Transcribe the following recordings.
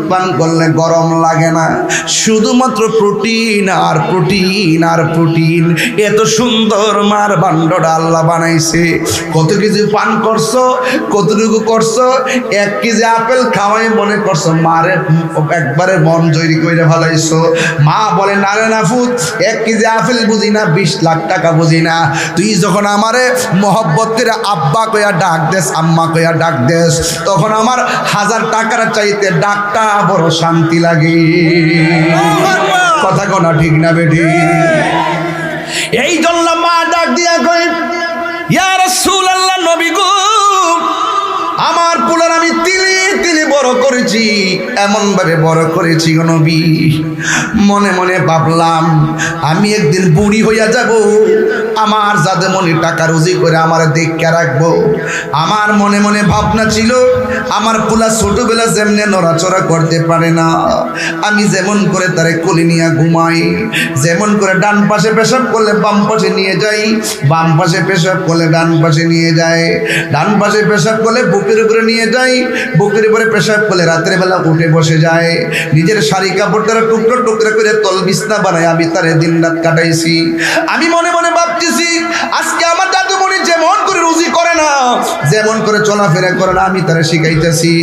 পান করলে গরম লাগে না, শুধুমাত্র প্রোটিন আর প্রোটিন আর প্রোটিন। এত সুন্দর মার ভাণ্ডটা আল্লাহ বানাইছে। কত কিছু পান করছো, কতটুকু করছো? 1 কেজি আপেল খাওয়াই মনে করছো মারে একবারে মন জয়ী করে ফেলাইছো। মা বলে না রে নাফুত, 1 কেজি আপেল বুঝি না, 20 লাখ টাকা বুঝি না। তুই যখন আমারে মহব্বত করে আব্বা কইয়া ডাক দেস, আম্মা কইয়া ডাক দেস, তখন আমার 1000 টাকার চাইতে ডাকটা বড় শান্তি লাগে। কথা কোনা ঠিক না বেটি? এই জন্য মা ডাক দিয়া কই, ইয়া রাসূলুল্লাহ, নবী গো, আমার পুলার আমি তিলে তিলে বড় করেছি, এমন ভাবে বড় করেছি গো নবী। মনে মনে ভাবলাম আমি একদিন বুড়ি হইয়া যাব, আমার জাদুমণি টাকা রুজি করে আমার দেখা রাখবো। আমার মনে মনে ভাবনা ছিল, আমার পুলা ছোটবেলা যেমনে নড়াচড়া করতে পারে না, আমি যেমন করে তারে কোলে নিয়ে ঘুমাই, যেমন করে ডান পাশে পেশাব করলে বাম পাশে নিয়ে যাই, বাম পাশে পেশাব করলে ডান পাশে নিয়ে যায়, ডান পাশে পেশাব করলে বুকের উপরে নিয়ে যাই, বুকের উপরে পেশাব করলে রাতের বেলা উঠে বসে যায়, নিজের শাড়ি কাপড় দ্বারা টুকরো টুকরো করে তল বিছনা বানায় আমি তারে দিন রাত কাটাইছি। আমি মনে মনে ভাবতেছি, আজকে আমার দাদুমণি যেমন করে রুজি করে না, যেমন করে চলাফেরা করে না, আমি তারে শিখাইতেছি।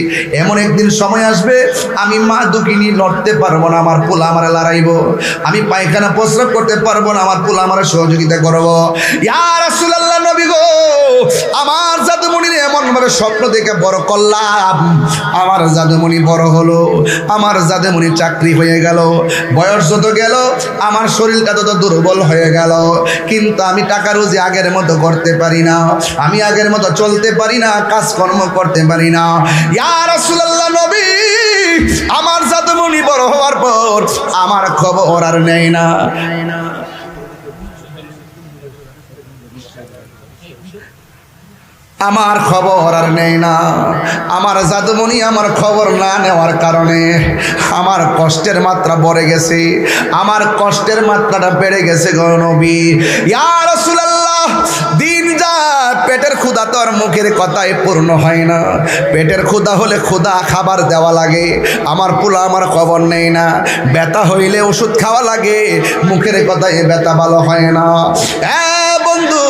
এমন একদিন সময় আসবে আমি মা দুঃখিনী লড়তে পারবো না, আমার পোলা আমার লড়াইবো। আমি পায়খানা প্রস্রাব করতে পারবো না, আমার পোলা আমার সহযোগিতা করবো। ইয়া রাসূলুল্লাহ, নবী গো, আমার জাদুমণির এমন ভাবে স্বপ্ন দেখে বড় করলাম, আমার জাদুমণি বড় হলো, আমার জাদুমণি চাকরি হয়ে গেল, বয়স যত গেল আমার শরীরটা তত দুর্বল হয়ে গেল, কিন্তু আমি টাকা রুজি আগের মতো করতে পারি না, আমি আগের মতো চলতে পারি না, কাজকর্ম করতে পারি না। ইয়া রাসূলুল্লাহ, নবী, আমার জাদুমণি বড় হওয়ার পর আমার খবর আর নেই না। আমার খবর আর নেই না। আমার জাদুমণি আমার খবর না নেওয়ার কারণে আমার কষ্টের মাত্রা বেড়ে গেছে, আমার কষ্টের মাত্রাটা বেড়ে গেছে গো নবী। ইয়া রাসূলুল্লাহ, দিন যায়, পেটের ক্ষুধা তো আর মুখের কথায় পূর্ণ হয় না, পেটের ক্ষুধা হলে ক্ষুধা খাবার দেওয়া লাগে। আমার পোলা আমার খবর নেই না, ব্যথা হইলে ওষুধ খাওয়া লাগে, মুখের কথায় ব্যথা ভালো হয় না। বন্ধু,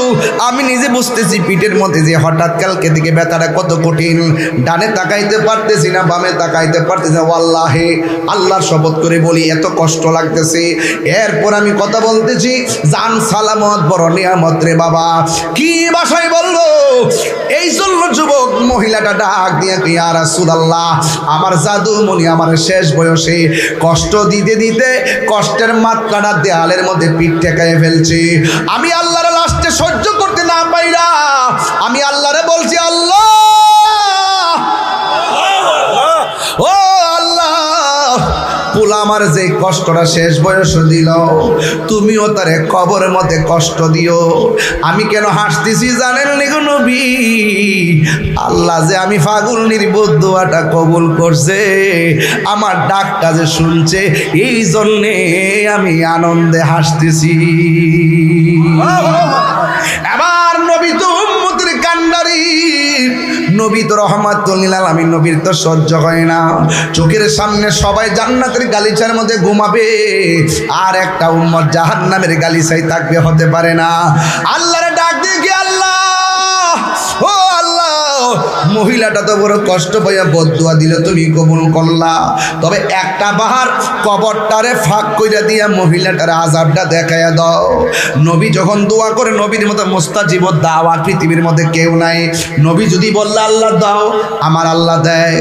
আমি নিজে বুঝতেছি পিঠের মধ্যে যে হঠাৎ কালকে দিকে ব্যথাটা কত কঠিন, ডানে তাকাইতে পারতেছি না, বামে তাকাইতে পারতেছি না। ওয়াল্লাহি, আল্লাহর শপথ করে বলি, এত কষ্ট লাগতেছে। এরপর আমি কথা বলতেছি, জান সালামত বড় নিয়ামত রে বাবা। কি ভাষায় বললো? এই জন্য যুবক মহিলাটা ডাক দিয়ে, ইয়া রাসূলুল্লাহ, আমার জাদুমণি আমার শেষ বয়সে কষ্ট দিতে দিতে কষ্টের মাত্রাটা দেয়ালের মধ্যে পিঠ ঠেকায় ফেলছে। আমি আল্লাহর লাস্টে সহ্য করতে না পাইরা আমি আল্লাহরে বলছি, আল্লাহ, ও আল্লাহ, পোলা আমার যে কষ্টটা শেষ বয়স দিল, তুমিও তারে কবরের মধ্যে কষ্ট দিও। আমি কেন হাসতেছি জানেন নি গো নবী? আল্লাহ যে আমি ফাগুলনির বদুয়াটা কবুল করছে, আমার ডাকটা যে শুনছে, এই জন্যে আমি আনন্দে হাসতেছি। এবার নবী তো উম্মতের কান্ডারি, নবী তো রহমাতুল লিল আলামিন, নবীর তো সহ্য হয় না, চোখের সামনে সবাই জান্নাতের গালিচার মধ্যে ঘুমাবে, আর একটা উম্মত জাহান্নামের গালিচায় থাকবে, হতে পারে না। আল্লাহরে ডাক দিয়ে কি, আল্লাহ, ও আল্লাহ, মহিলাটা তো বড় কষ্ট পাইয়া বদদুয়া দিল, তুমি কবুল করলা, তবে একটা বাহার কবরটারে ফাঁক কইরা দিয়া মহিলাটার আযাবটা দেখাইয়া দাও। নবী যখন দোয়া করে, নবীর মতো মুস্তাজিব দাওয়া পৃথিবীর মধ্যে কেউ নাই। নবী যদি বললে আল্লাহ দাও, আমার আল্লাহ দেয়।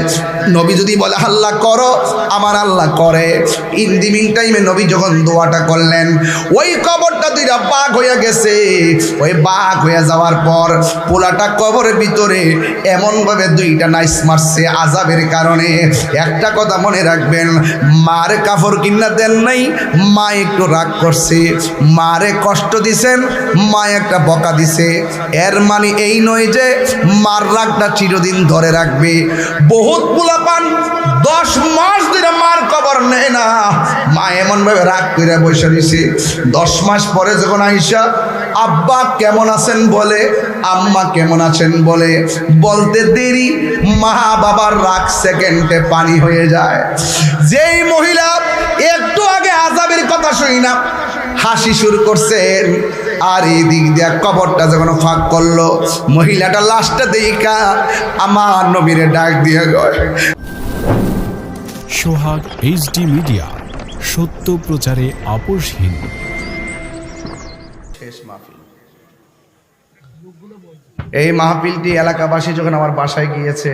নবী যদি বলে আল্লাহ করো, আমার আল্লাহ করে। ইন দি মিন টাইমে নবী যখন দোয়াটা করলেন, ওই কবরটা দুইটা বাঘ হইয়া গেছে। ওই বাঘ হইয়া যাওয়ার পর পোলাটা কবরের ভিতরে এমনভাবে দুইটা নাইস মারছে আযাবের কারণে। একটা কথা মনে রাখবেন, মারে কাপড় কিনা দেন নাই, মা একটু রাগ করছে, মারে কষ্ট দিছেন, মা একটা বকা দিছে। এর মানে এই নয় যে মার রাগটা চিরদিন ধরে রাখবে। বহুত পোলাপান 10 মাস ধরে মার খবর নেয় না, মা এমন ভাবে রাগ করে বসে রয়েছে। 10 মাস পরে যখন আইসা আব্বা কেমন আছেন বলে, আম্মা কেমন আছেন বলে, বলতে দেরি মা বাবার রাগ সেকেন্ডে পানি হয়ে যায়। যেই মহিলা একটু আগে আযাবের কথা শুনি না হাসি শুরু করছেন, আর এই দিক দিয়ে কবরটা যখন ফাঁক করলো, মহিলাটা লাশটা দেখা আমার নবীরে ডাক দিয়ে গয়। সোহাগ এইচডি মিডিয়া, সত্য প্রচারে আপোষহীন। শেষ মাহফিল। এই মাহফিলটি এলাকাবাসী যখন আমার বাসায় গিয়েছে,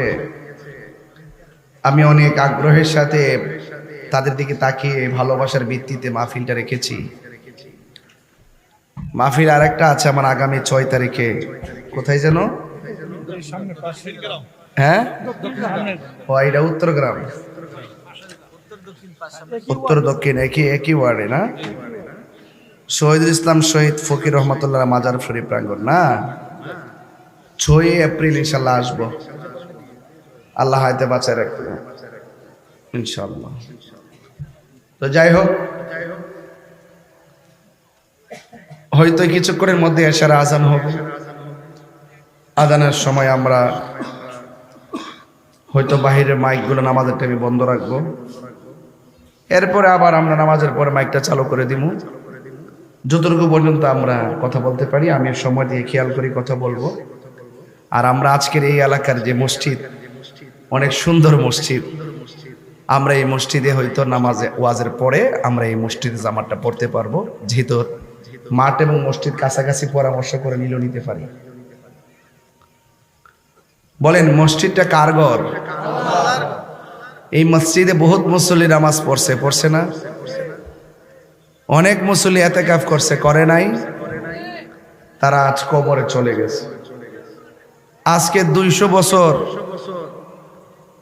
আমি অনেক আগ্রহের সাথে তাদের দিকে তাকিয়ে ভালোবাসার ভিত্তিতে মাহফিলটা রেখেছি। মাহফিল আর একটা আছে আমার আগামী 6 তারিখে। কোথায় যেন? হ্যাঁ, ও এটা উত্তরগ্রাম, উত্তর দক্ষিণ একই ওয়ার্ডে না? শহীদুল ইসলাম শহীদ ফকির রহমতুল্লাহ মাজার শরীফ প্রাঙ্গণ না? 6 এপ্রিল ইনশাল্লাহ আসবো, আল্লাহ হায়াতে বাঁচায় রাখবে ইনশাল্লাহ। তো যাই হোক, হয়তো কিছুক্ষণের মধ্যে এশার আজান হবে। আজানের সময় আমরা হয়তো বাহিরের মাইকগুলো নামাজের টাইমে বন্ধ রাখবো, এরপরে আবার আমরা নামাজের পরে মাইকটা চালু করে দিব। যতটুকু পর্যন্ত আমরা কথা বলতে পারি আমি সময় দিয়ে খেয়াল করি কথা বলবো। আর আমরা আজকের এই এলাকার যে মসজিদ, অনেক সুন্দর মসজিদ, আমরা এই মসজিদে হয়তো নামাজে ওয়াজের পরে আমরা এই মসজিদে জামাতটা পড়তে পারবো, যেহেতু মাঠ এবং মসজিদ কাছাকাছি, পরামর্শ করে নিতে পারি। বলেন মসজিদটা কার ঘর? এই মসজিদে বহুত মুসল্লি নামাজ পড়ছে না? অনেক মুসল্লি ইতিকাফ করছে, করে নাই? তারা আজ কবরে চলে গেছে। আজকে 200 বছর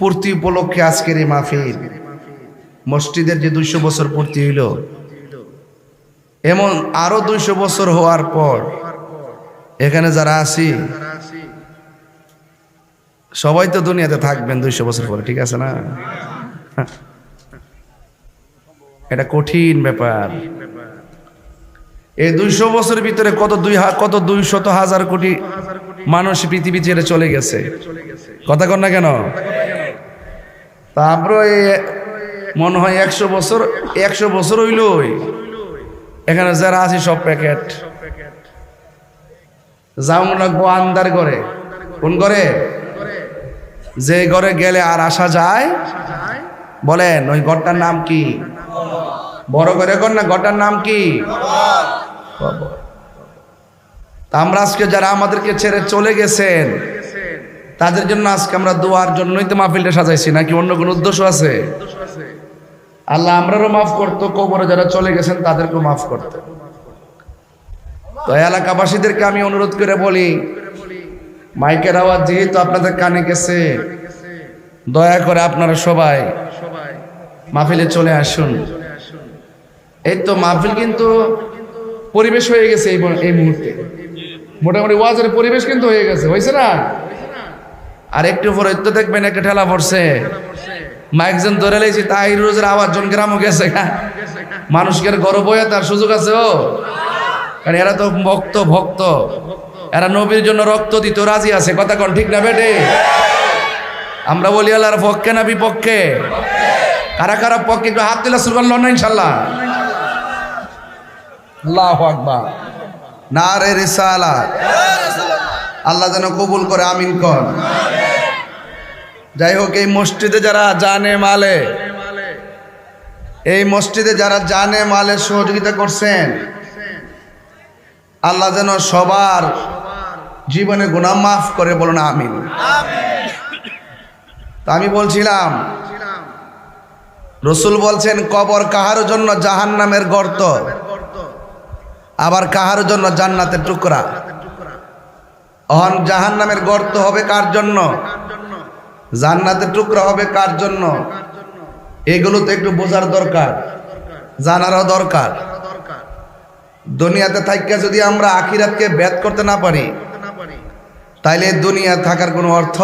পূর্তি উপলক্ষে আজকের এই মাহফিল, মসজিদের যে 200 বছর পূর্তি হইল, এমন আরো 200 বছর হওয়ার পর এখানে যারা আছি সবাই তো দুনিয়াতে থাকবেন 200 বছর পরে, ঠিক আছে না? এটা কঠিন ব্যাপার। এই 200 বছরের ভিতরে কত 200,000 কোটি মানুষ পৃথিবী ছেড়ে চলে গেছে, কথা কন না কেন? তারপরে মনে হয় 100 বছর হইল এখানে যারা আছে সব প্যাকেট। যাও লাগবো আন্দার ঘরে। কোন ঘরে? যে ঘরে গেলে আর আসা যায়। বলেন ওই ঘরটার নাম কি? বড় করে কর না, ঘরটার নাম কি? আমরা আজকে যারা আমাদেরকে ছেড়ে চলে গেছেন তাদের জন্য আজকে আমরা দোয়ার জন্যই তো মাহফিলটা সাজাইছি, নাকি অন্য কোনো উদ্দেশ্য আছে? আল্লাহ আমরারও মাফ করতো, কবরে যারা চলে গেছেন তাদেরকেও মাফ করতো। তো এলাকাবাসীদেরকে আমি অনুরোধ করে বলি, মাইকের আওয়াজ যেহেতু আপনাদের কানে গেছে, দয়া করে আপনারা সবাই মাহফিলে চলে আসুন। এই তো মাহফিল কিন্তু পরিবেশ হয়ে গেছে এই মুহূর্তে, মোটামুটি ওয়াজের পরিবেশ কিন্তু হয়ে গেছে, হয়েছে না? আর একটু পরে তো দেখবেন একটা ঠেলা পড়ছে, মাইকজন ধরে লেছি, তাই রোজের আওয়াজ জন গ্রামও গেছে। মানুষকে গর্ব হয়ে তার সুযোগ আছে ও, কারণ এরা তো ভক্ত, এরা নবীর জন্য রক্ত দিতে রাজি আছে, কথা কোন ঠিক না বেটে? আমরা বলি আল্লাহর পক্ষে না বিপক্ষে? কারা কারা পক্ষে একটু হাত তুলে শুরু করল না ইনশাল্লাহ? আল্লাহু আকবার, নারে রিসালাত। আল্লাহ যেন কবুল করে, আমিন কর। যাই হোক, এই মসজিদে যারা জানে মালে, এই মসজিদে যারা জানে মালে সহযোগিতা করছেন, আল্লাহ যেন সবার জীবনে গুনাহ মাফ করে, বলুন আমিন। তা আমি বলছিলাম, রসুল বলছেন কবর কাহার জন্য জাহান্নামের গর্ত, আবার কাহার জন্য জান্নাতের টুকরা। জাহান্নামের গর্ত হবে কার জন্য? জান্নাতের টুকরা হবে কার জন্য? এগুলো তো একটু বোঝার দরকার, জানারও দরকার। দুনিয়াতে থাইকা যদি আমরা আখিরাতকে ব্যাত করতে না পারি, তাইলে দুনিয়া থাকার কোনো অর্থ।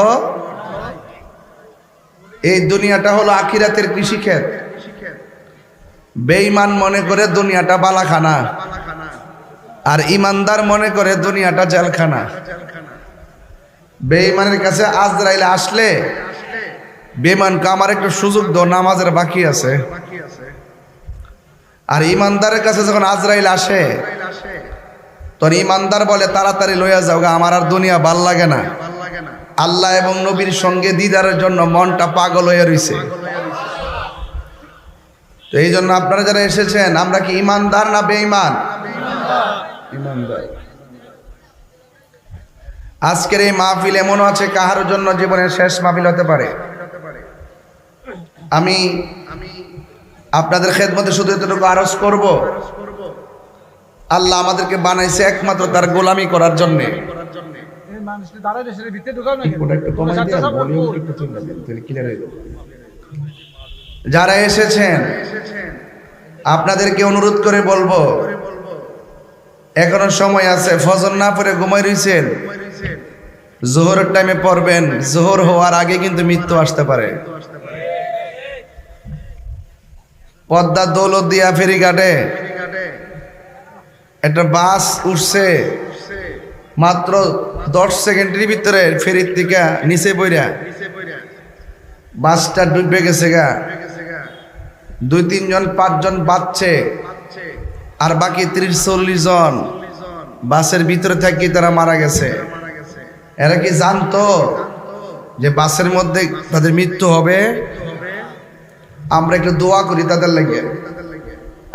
এই দুনিয়াটা হলো আখিরাতের কৃষিক্ষেত। বেঈমান মনে করে দুনিয়াটা বালাখানা, আর ইমানদার মনে করে দুনিয়াটা জেলখানা। বেঈমানের কাছে আজরাইল আসলে বেঈমানকে আমার একটু সুযোগ দাও, নামাজের বাকি আছে। আর ইমানদারের কাছে যখন আজরাইল আসে তখন ইমানদার বলে তাড়াতাড়ি লইয়া যাও গা, আমার আর দুনিয়া ভাল লাগে না। আল্লাহ এবং নবীর সঙ্গে দিদারের জন্য মনটা পাগল হয়ে রইছে। তো এই জন্য আপনারা যারা এসেছেন, আমরা কি ইমানদার না বেঈমান? ইমানদার। আজকের এই মাহফিল এমনও আছে কাহার জন্য জীবনের শেষ মাহফিল হতে পারে। আমি আপনাদের খেদমতে শুধু এতটুকু আরজ করব, আল্লাহ আমাদেরকে বানাইছে একমাত্র তার গোলামি করার জন্য। যারা এসেছেন আপনাদেরকে অনুরোধ করে বলবো, এখনো সময় আছে। ফজর না পড়ে ঘুমাই রইছেন, জোহরের টাইমে পড়বেন। জোহর হওয়ার আগে কিন্তু মৃত্যু আসতে পারে। পদ্মা দৌলতদিয়া ফেরিঘাটে একটা বাস উঠছে, মাত্র 10 সেকেন্ডের ভিতরে ফেরির থেকে নিচে পড়া বাসটা ডুবে গেছে গা। 2-3 জন 5 জন বাঁচছে, আর বাকি 30-40 জন বাসের ভিতরে থাকি তারা মারা গেছে। এরা কি জানতো যে বাসের মধ্যে তাদের মৃত্যু হবে? আমরা একটু দোয়া করি তাদের লাগে,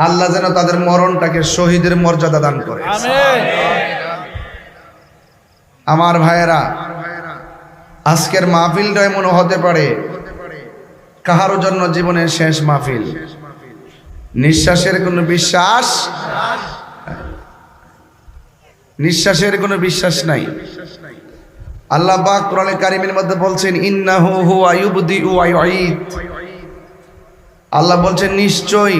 আল্লাহ যেন তাদের মরণটাকে শহীদের মর্যাদা দান করে। আমার ভাইয়েরা, আজকের মাহফিলটা এমন হতে পারে কাহারও জন্য জীবনের শেষ মাহফিল। নিঃশ্বাসের কোনো বিশ্বাস, নিঃশ্বাসের কোনো বিশ্বাস নাই। আল্লাহ পাক কোরআনে কারিমের মধ্যে বলছেন, ইন্নাহু হুয়া ইউবদিউ ওয়া ইউঈদ। আল্লাহ বলছেন, নিশ্চয়ই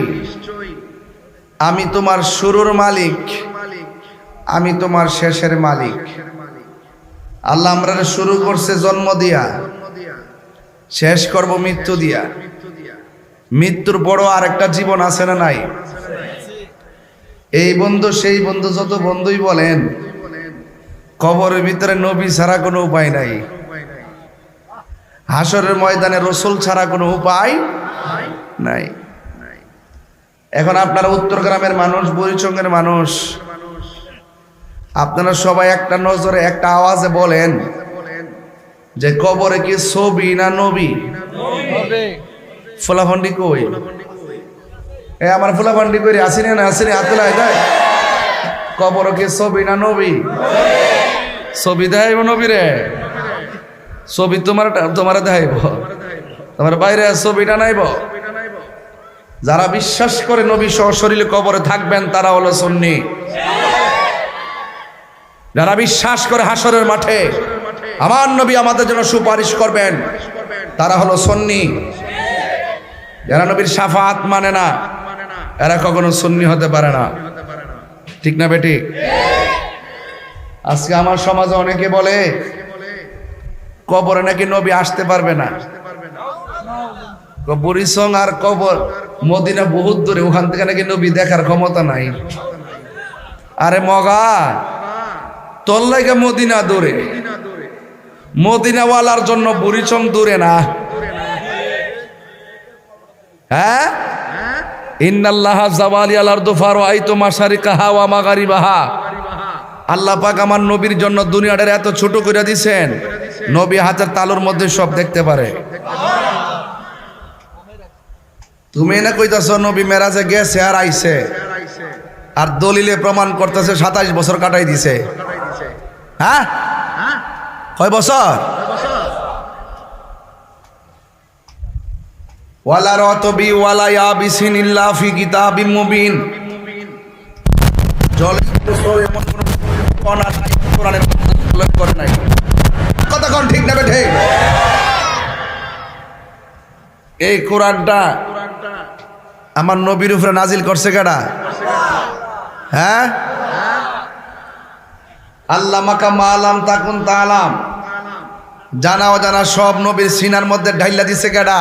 আমি তোমার শুরুর মালিক, আমি তোমার শেষের মালিক। আল্লাহ আমরা শুরু করছে জন্ম দিয়া, শেষ করব মৃত্যু দিয়া। মৃত্যুর বড় আরেকটা জীবন আছে না নাই? এই বন্ধু সেই বন্ধু, যত বন্ধুই বলেন, কবরের ভিতরে নবী ছাড়া কোনো উপায় নাই। হাসরের ময়দানে রসুল ছাড়া কোনো উপায় নাই। এখন আপনারা উত্তর গ্রামের মানুষ, বুড়িচঙ্গের মানুষ, আপনারা সবাই একটা নজরে একটা আওয়াজে বলেন যে কবরে কি ছবি না নবী? ফুলাফান্ডি কই? এ আমার ফুলাফান্ডি কই আসিনি না আসিনি আতলাই দেয়। কবর কি ছবি না নবী? ছবি দেখাইব নবী রে? ছবি তোমার দেখাইব, তোমার বাইরে ছবিটা নাইব। যারা বিশ্বাস করে নবী সশরীরে কবরে থাকবেন তারা হলো সুন্নি। যারা বিশ্বাস করে হাসরের মাঠে আমার নবী আমাদের জন্য সুপারিশ করবেন তারা হলো সুন্নি। যারা নবীর শাফাত মানে না এরা কখনো সুন্নি হতে পারে না। ঠিক না বেটি? আজকে আমার সমাজে অনেকে বলে কবরে নাকি নবী আসতে পারবে না। বুড়িচং আর কবর মদিনা বহুত দূরে, ওখান থেকে নাকি নবী দেখার ক্ষমতা নাই। আরে মগা, তোর লাগে মদিনা দূরে, মদিনাওয়ালার জন্য বুড়িচং দূরে না। হ্যাঁ, ইন্নাল্লাহা জাওয়ালি আল আরদু ফারাআইতু মাশারিকাহা ওয়া মাগারিবাহা। আল্লাহ পাক আমার নবীর জন্য দুনিয়াটার এত ছোট করে দিয়েছেন, নবী হাতের তালুর মধ্যে সব দেখতে পারে। তুমি না কইতাছ নবী মেরাজে গেছে আর আইছে, আর দলিলে প্রমাণ করতেছে 27 বছর কাটাই দিছে। হ্যাঁ, কয় বছর? ওয়ালা রাতবি ওয়ালা ইয়াবিসিন ইল্লা ফি কিতাবিম মুবিন। জলে এমন কোন কণা নাই কোরআনের উল্লেখ করে নাই। কথা কোন ঠিক না বেঠে? এই কোরআনটা আমার নবীর উপরে নাজিল করছে কেডা? হ্যাঁ, আল্লামাকা মালাম তাকুন তালাম, জানা অজানা সব নবীর সিনার মধ্যে ঢাইলা দিছে কেডা?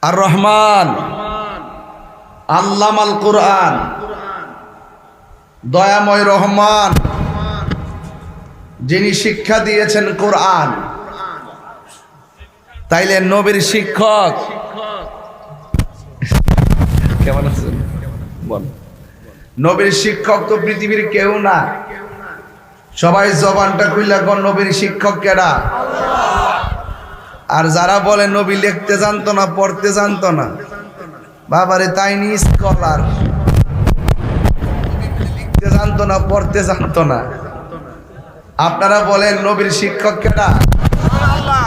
আর রহমান আল্লামাল কুরআন, দয়াময় রহমান যিনি শিক্ষা দিয়েছেন কোরআন। তাইলে নবীর শিক্ষক কেমন আছেন বল? নবীর শিক্ষক তো পৃথিবীর কেউ না। সবাই জবানটা খুইলা কোন নবীর শিক্ষক কেডা? আর যারা বলে নবী লিখতে জানতো না, পড়তে জানতো না, বাবারে তাই নি স্কলার, লিখতে জানতো না, পড়তে জানতো না। আপনারা বলেন নবীর শিক্ষক কেডা? আল্লাহ।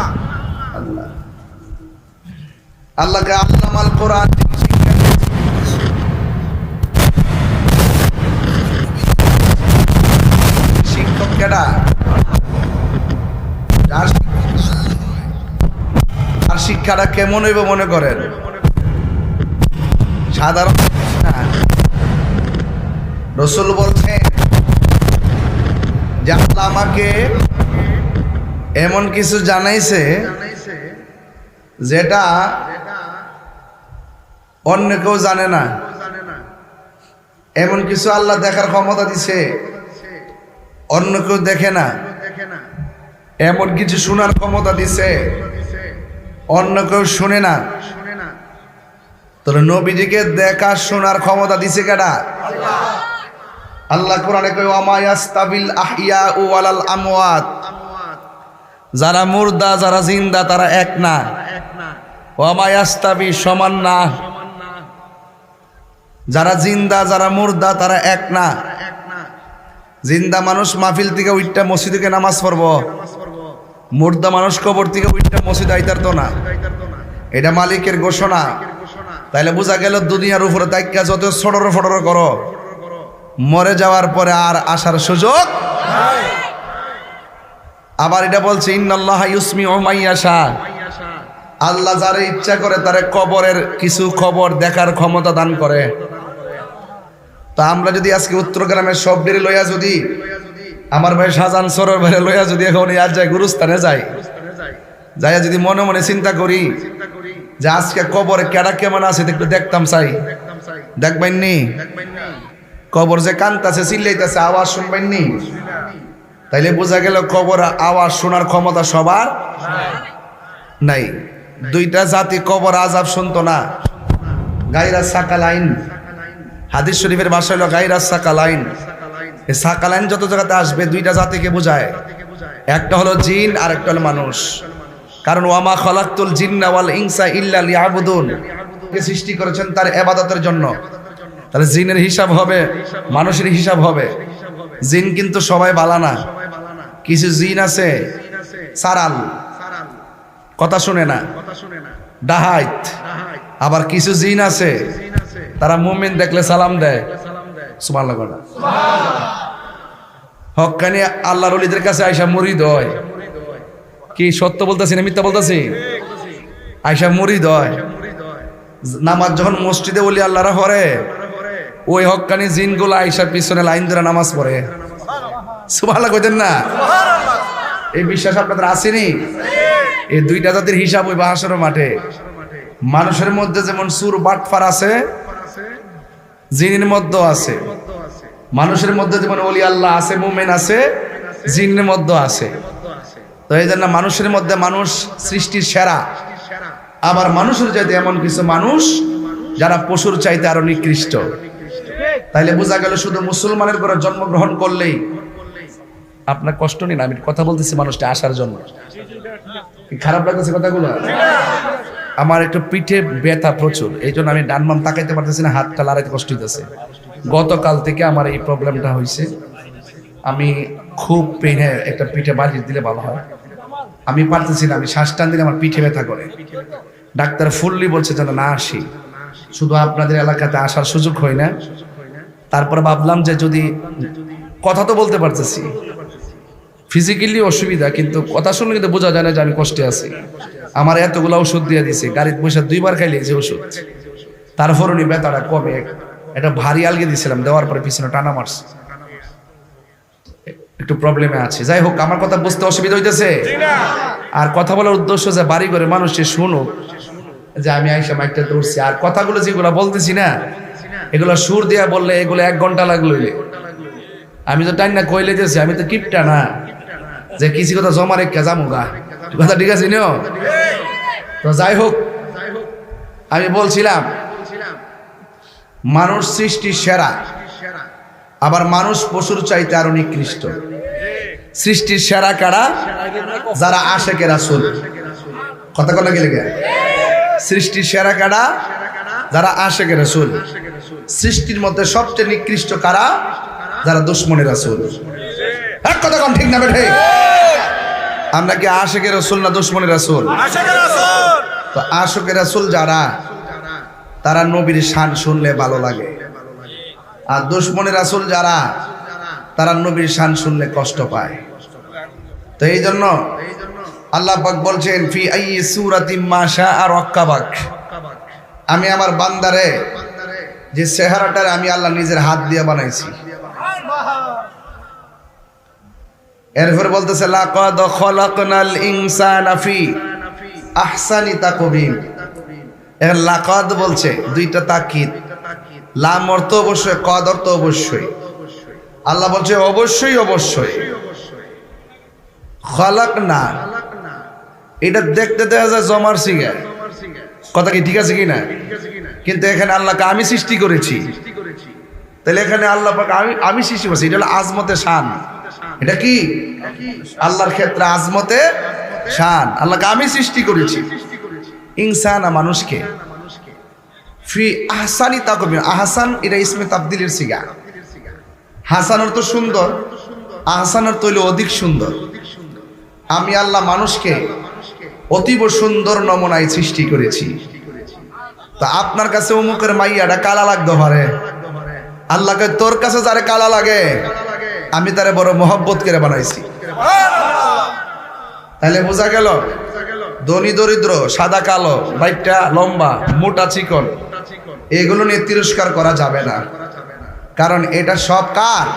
আল্লাহকে আল্লামাল কোরআন শিক্ষক কেডা? আর শিক্ষাটা কেমন হইব মনে করেন? সাধারণ না। রাসূল বলছেন যে আল্লাহ আমাকে এমন কিছু জানাইছে যেটা অন্য কেউ জানে না। এমন কিছু আল্লাহ দেখার ক্ষমতা দিছে অন্য কেউ দেখে না। এমন কিছু শোনার ক্ষমতা দিছে অন্য কেউ শুনে না। তাহলে নবীজিকে দেখা শোনার ক্ষমতা দিছে কেডা? আল্লাহ কোরআনে কয় ওয়া ইয়াস্তাবিল আহইয়া ওয়ালাল আমওয়াত, যারা মুর্দা যারা জিন্দা তারা এক না। ওয়া ইয়াস্তাবি সমান না, যারা জিন্দা যারা মুর্দা তারা এক না। জিন্দা মানুষ মাহফিল থেকে উঠটা মসজিদে নামাজ পড়বো, মুর্দা মানুষ কবর থেকে উঠটা মসজিদ আইতার তো না। এটা মালিকের ঘোষণা। তাইলে বোঝা গেল দুনিয়ার উপরে তাইকা যত ছড়র ফড়র করো, মরে যাওয়ার পরে আর আসার সুযোগ নাই। আবার এটা বলছে ইন্নাল্লাহা ইউসমিউ মান ইয়াশা, আল্লাহ যারে ইচ্ছা করে তারে কবরের কিছু খবর দেখার ক্ষমতা দান করে। তা আমরা যদি আজকে উত্তরগ্রামের সব ডেরে লইয়া যদি আমার ভাই শাহজাহান সরোর ভাই লইয়া যদি এখন আর যাই গুরুস্থানে যাই, যাইয়া যদি মনে মনে চিন্তা করি যে আজকে কবরে কেডা কেমন আছে একটু দেখতাম চাই, দেখবেন নি? কবর যে কান্তাছে চিল্লাইতেছে আওয়াজ শুনবেন নি? তাইলে বোঝা গেল কবর আওয়াজ শোনার ক্ষমতা সবার নাই। দুইটা জাতি কবর আযাব শুনতো না। গায়রা সাকালাইন, হাদিস শরীফের ভাষা হলো গায়রা সাকালাইন। এই সাকালাইন যত জায়গাতে আসবে দুইটা জাতিকে বোঝায়, একটা হলো জিন আর একটা হলো মানুষ। কারণ ওয়ামা খালাকতুল জিন্না ওয়াল ইনসা ইল্লা লিয়াবুদুন, কে সৃষ্টি করেছেন তার ইবাদতের জন্য। তাহলে জিনের হিসাব হবে, মানুষের হিসাব হবে। জিন কিন্তু সবাই বালা না। কিছু জিন আছে সারাল, কথা শুনে না, ডাহাইত। আবার কিছু জিন আছে তারা মুমিন দেখলে সালাম দেয়। সুবহানাল্লাহ। হক্কানি আল্লাহর ওলিদের কাছে আয়েশা মুরিদ হয়। কি সত্য বলতেছি না মিথ্যা বলতেছি? আয়েশা মুরিদ হয়। নামাজ যখন মসজিদে ওলি আল্লাহরা পড়ে, ওই হক্কানি জিনগুলো আয়েশার পিছনে লাইন ধরে নামাজ পড়ে। সুবহানাল্লাহ কইতেন না? এই বিশ্বাস আপনাদের আসেনি? এই দুইটা জাতির হিসাব ওই হাসরের মাঠে। মানুষের মধ্যে যেমন সুর বাটফার আছে, জিনের মধ্যে আছে। মানুষের মধ্যে যেমন ওলি আল্লাহ আছে, মুমিন আছে, জিনের মধ্যে আছে। তো এই জন্য মানুষের মধ্যে মানুষ সৃষ্টির সেরা। আবার মানুষের চাইতে এমন কিছু মানুষ যারা পশুর চাইতে আরো নিকৃষ্ট। তাইলে বোঝা গেল শুধু মুসলমানের ঘরে জন্মগ্রহণ করলেই আপনার কষ্ট নেই। আমি কথা বলতেছি মানুষটা আসার জন্য। খারাপ লাগতেছে কথাগুলো? আমার একটু পিঠে ব্যথা প্রচুর, এই জন্য আমি ডান বাম তাকাইতে পারতেছি না, হাতটা লড়াইতে কষ্ট হইতেছে। গতকাল থেকে আমার এই প্রবলেমটা হয়েছে। আমি খুব পেনে একটা পিঠে বালিশ দিলে ভালো হয়, আমি পারতেছি না। আমি শ্বাস টান দিলে আমার পিঠে ব্যথা করে। ডাক্তার ফুললি বলছে যেন না আসি, শুধু আপনাদের এলাকাতে আসার সুযোগ হয় না। তারপর ভাবলাম যে যদি কথা তো বলতে পারতেছি, ফিজিক্যালি অসুবিধা, কিন্তু কথা শুনলে কিন্তু বোঝা যায় না যে আমি কষ্টে আছি। আমার এতগুলো ওষুধ দিয়ে দিছে, গাড়িতে বসে 2 বার খাইলে যে ওষুধ, তারপরও নি ব্যথাটা কমে। এটা ভারী আলগে দিয়েছিলাম, দেওয়ার পরে পিছনে টানা মারছে, একটু প্রবলেমে আছে। যাই হোক, আমার কথা বুঝতে অসুবিধা হইতেছে? আর কথা বলার উদ্দেশ্য যে বাড়ি ঘরে মানুষ শুনুক, যে আমি আইসা মাইকটা ধরছি, আর কথাগুলো যেগুলো বলতেছি না এগুলো সুর দিয়া বললে এগুলো 1 ঘন্টা লাগলো। আমি তো টাইম না কইলে দিয়েছি, আমি তো কিপটা না যে কিছু কথা জমা রেখে যাবো গা, কথা ঠিক আছে নিও। তো যাই হোক, আমি বলছিলাম মানুষ সৃষ্টির সেরা, আবার মানুষ পশুর চাইতে আরো নিকৃষ্ট। সৃষ্টির সেরা কারা? যারা আশেকে রাসূল। কথা কথা গেলে সৃষ্টির সেরা কারা? যারা আশেকে রাসূল। সৃষ্টির মধ্যে সবচেয়ে নিকৃষ্ট কারা? যারা দুশমনের রাসূল। এক কথা কোন ঠিক না বেঠে? আমরা কি আশেকে রাসূল না দুশমনের রাসূল? তো আশেকে রাসূল যারা, তারা নবীর শান শুনলে ভালো লাগে, আর দুশমনের রাসূল যারা, তারা নবীর শান শুনলে কষ্ট পায়। তো এই জন্য আল্লাহ পাক বলছেন ফি আইয়ি সূরাতিন মা শাআ রাক্কাবাক, আমি আমার বান্দারে যে চেহারাটারে আমি আল্লাহ নিজের হাত দিয়ে বানাইছি। এরপর বলতেছে লাকাদ খলাকনাল ইনসানা ফি আহসানি তাকবীম। এর লাকাদ বলছে দুইটা তাকিদ, লাম অর্থ অবশ্যই, কদ অর্থ অবশ্যই। আল্লাহ বলছে অবশ্যই অবশ্যই। খলাকনা এটা দেখতে দেখা যায় জমার সিগা, কথা কি ঠিক আছে কিনা? কিন্তু এখানে আল্লাহকে আমি সৃষ্টি করেছি, তাহলে এখানে আল্লাহ পাক আমি সৃষ্টি করছি, এটা হলো আজমতে শান। এটা কি আল্লাহর ক্ষেত্রে আজমতে শান, আল্লাহকে আমি সৃষ্টি করেছি। ইনসানা মানুষকে ফি আহসানি তাকবীম, আহসান এটা ইসমে তাবদীলের সিগা। হাসান অর্থ সুন্দর, আহসান অর্থ হইল অধিক সুন্দর। আমি আল্লাহ মানুষকে অতীব সুন্দর নমুনায় সৃষ্টি করেছি। তা আপনার কাছে অমুকের মাইয়াটা কালা লাগতে পারে, আল্লাহকে তোর কাছে যারে কালা লাগে আমি তারে বড় মহব্বত করে বানাইছি। তাহলে বোঝা গেল ধনী দরিদ্র, সাদা কালো, বাইকটা লম্বা, মোটা চিকন, এগুলো নিয়ে তিরস্কার করা যাবে না, কারণ এটা সব কার?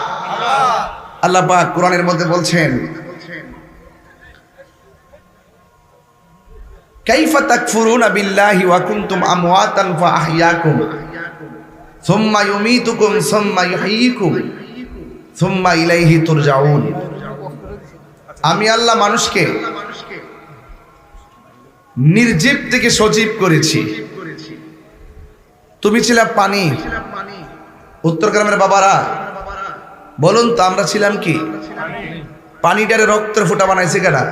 আল্লাহ পাক কোরআনের মধ্যে বলছেন কাইফা তাকফুরুনা বিল্লাহি ওয়া কুনতুম আমওয়াতান ফাআহইয়াকুম সুম্মা ইউমীতুকুম সুম্মা ইউহয়িকুম সুম্মা ইলাইহি তুরজাউন। আমি আল্লাহ মানুষকে নির্জীব থেকে সজীব করেছি। তুমি ছিলে পানি। উত্তর গ্রামের বাবারা বলুন তো আমরা ছিলাম কি? পানিটারে রক্তের ফুটা বানাইছে কারা?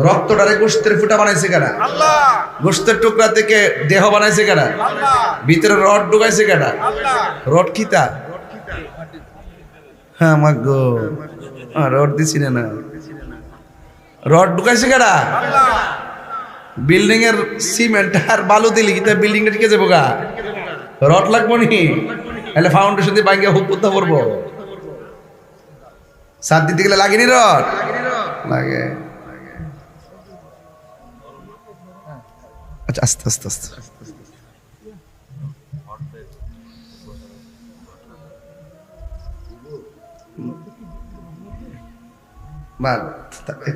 রক্তটারে গোশতের ফুটা বানাইছে কারা? গোশতের টুকরা থেকে দেহ বানাইছে কারা? ভিতরে রড ঢুকাইছে কারা? রড কিতা? হ্যাঁ মাগো, রড দিছি না, রড ঢুকাইছে কারা? বিল্ডিং এর সিমেন্ট আর বালু দিলি কিতা বিল্ডিং টা টিকে যাবো গা? রড লাগবো নি? তাহলে ফাউন্ডেশন দিয়ে ভাঙ্গে হুক করতে পারবো? সাত দিতে গেলে লাগেনি রড? লাগে। আচ্ছা আস্তে আস্তে আস্তে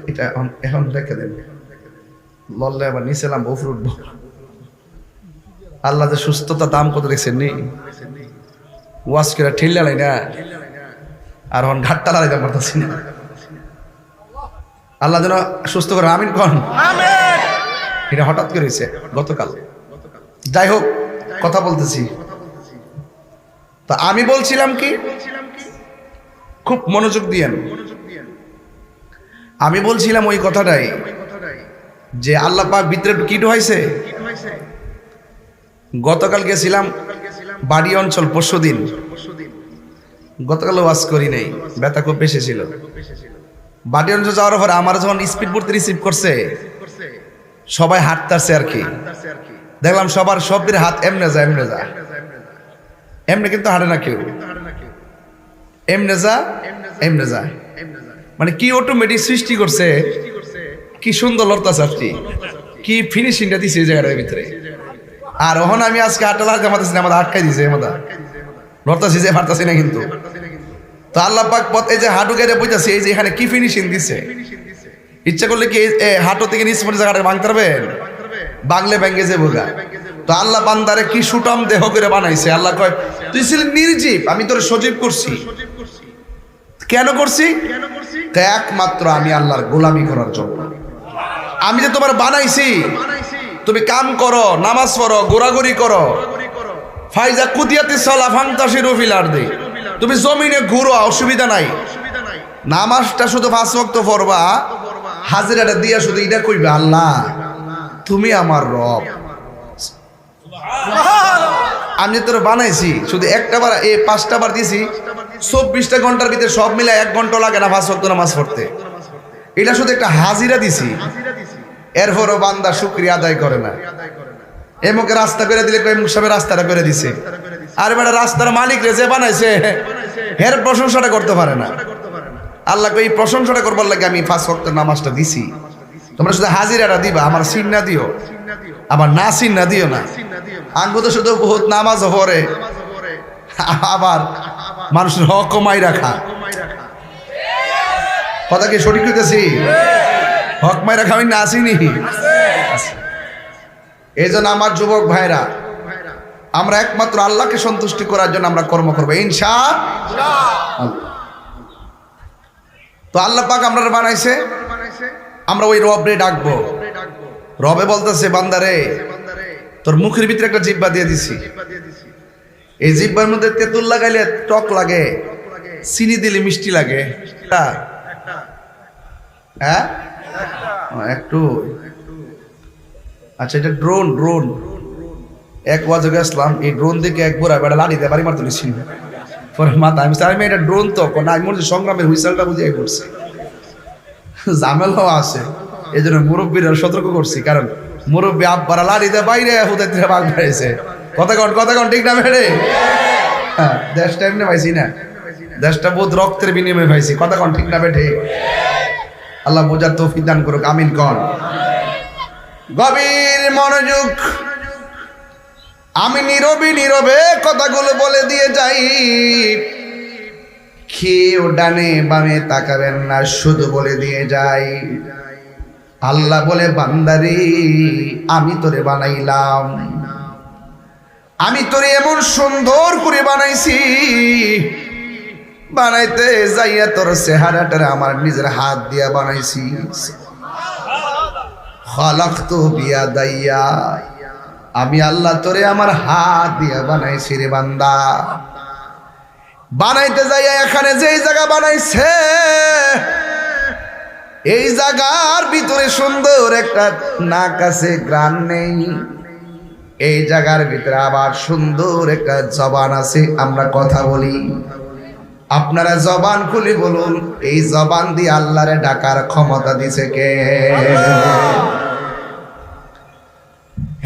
এটা এখন রেখে দেন, লড়লে আবার নিচে নামবো, উপরে উঠবো। আল্লাহ যে সুস্থতা দাম কত দেখছেন নি? ওয়াজ করে ঠেললে নাই না, আর এখন ঘাটটা লাগাইতে পারতেছি না। আল্লাহ যেন সুস্থ করে, আমিন কন। এটা হঠাৎ করে হয়েছে গতকাল। যাই হোক, কথা বলতেছি। তা আমি বলছিলাম কি, খুব মনোযোগ দিয়েন। আমি বলছিলাম ওই কথাটাই যে আল্লাহ পাক ভিতরে কিট হয়েছে। গতকাল গেছিলাম বাড়ি অঞ্চল, পরশুদিন। গতকাল ওয়াজ করি নাই, ব্যথা খুব বেশি ছিল। বাড়ি অঞ্চল যাওয়ার পর আমার যখন স্পিড বোর্ড রিসিভ করছে, সবাই হাঁটতেছে আর কি। দেখলাম সবার সবদের হাত এমনে যা এমনে যা, এমনি কিন্তু হাঁটে না কেউ, এমনে যা এমনে যা, মানে কি অটোমেটিক সৃষ্টি করছে, কি সুন্দর লড়তাছে আর কি ফিনিশিংটা দিছে এই জায়গাটার ভিতরে। আর ওখান আমি আজকে হাঁটা লাগতে পারতেছি না, আমাদের আটকাই দিয়েছে, আমাদের লড়তাছি যে পারতাছি না কিন্তু। তো আল্লাহ পাক পথ এই যে হাঁটু কেটে বুঝতেছি, এই যে এখানে কি ফিনিশিং দিছে। ইচ্ছা করলে কি হাঁটু থেকে নিচ পর্যন্ত জায়গাটা ভাঙতে পারবেন? বাংলে ব্যাঙ্গে যে বোগা। তো আল্লাহ বান্দারে কি সুটাম দেহ করে বানাইছে। আল্লাহ কয় তুই ছিলি নির্জীব, আমি তোরে সজীব করছি। কেন করছি? একমাত্র আমি আল্লাহর গোলামি করার জন্য। আমি যে তোমার বানাইছি, তুমি কাম করো, নামাজ পড়ো, গোড়াগড়ি করো, ফাইজা কুতিয়াতি সলা ফান্তাসিরু ফিল আরদি, তুমি জমিনে ঘুরো, অসুবিধা নাই। নামাজটা শুধু 5 ওয়াক্ত পড়বা, হাজিরাটা দিয়া শুধু এটা কইবে আল্লাহ তুমি আমার রব। আমি তোর বানাইছি, শুধু একটা বার এই 5টা বার দিছি, 24টা ঘন্টার ভিতরে সব মিলে 1 ঘন্টা লাগে না 5 ওয়াক্ত নামাজ পড়তে। এটা শুধু একটা হাজিরা দিছি, এরপরও বান্দা শুকরিয়া আদায় করে না। এমকে রাস্তা করে দিলে কয় মুখ সাহেব রাস্তাটা করে দিছে, আর বেটা রাস্তার মালিক রে যে বানাইছে এর প্রশংসাটা করতে পারে না। আল্লাহ এই প্রশংসাটা করবার লাগে আমি 5 ওয়াক্ত নামাজটা দিছি, তোমরা শুধু হাজিরাটা দিবা, আমার সিন না দিও, আবার না সিন না দিও না। আঙ্গ তো শুধু বহুত নামাজও পড়ে, আবার মানুষের হক কমাই রাখা। কথা কি সঠিক হইতেছি? হক মাই রাখা আমি না আসিনি। এই জন্য আমার যুবক ভাইরা, আমরা একমাত্র আল্লাহকে সন্তুষ্টি করার জন্য আমরা কর্ম করবো ইনশাআল্লাহ। তো আল্লাহ পাক আমরা বানাইছে, আমরা ওই রবরে ডাকবো। রবে বলতেছে বান্দারে তোর মুখের ভিতরে একটা জিহ্বা দিয়ে দিছি, এই জিহ্বার মধ্যে তেঁতুল লাগাইলে টক লাগে, চিনি দিলে মিষ্টি লাগে। হ্যাঁ একটু আচ্ছা, এটা ড্রোন। এক ওয়াজে গেছিলাম, এই ড্রোন দেখে একবার বেড়া লাড়িতে বাড়ি মারতে নিচ্ছি পরে মাথা আমি এটা ড্রোন তো না, আমি মনে সংগ্রামের হুইসেলটা বুঝিয়ে করছি, ঝামেলাও আছে। এই জন্য মুরব্বীরা সতর্ক করছি, কারণ মুরব্বী আব্বারা লাড়িতে বাইরে হুতে বাঘ বেড়েছে। কথা কন ঠিক না বেড়ে? হ্যাঁ, দেশটা এমনি পাইছি না, দেশটা বহুত রক্তের বিনিময়ে পাইছি। কথা কন ঠিক না বেঠে? আল্লাহ বোঝার তৌফিক দান করুক, আমিন কন। গভীর মনোযোগ, আমি নীরবে কথাগুলো বলে দিয়ে যাই, কেউ ডানে বামে তাকাবেন না, শুধু বলে দিয়ে যাই। আল্লাহ বলে বান্দারে আমি তোরে বানাইলাম, আমি তোরে এমন সুন্দর করে বানাইছি, বানাইতে যাইয়া তোর চেহারাটারে আমার নিজের হাত দিয়া বানাইছি। খালাকতু বিয়াদাইয়া, আমি আল্লাহ তোরে আমার হাত দিয়া বানাইছি রে বান্দা। বানাইতে যাইয়া এখানে যেই জায়গা বানাইছে, এই জায়গার ভিতরে সুন্দর একটা নাক আছে, গ্রান নেই। এই জায়গার ভিতরে আবার সুন্দর একটা জবান আছে, আমরা কথা বলি। আপনারা জবান খুলে বলুন, এই জবান দিয়ে আল্লাহরে ডাকার ক্ষমতা দিছে কে?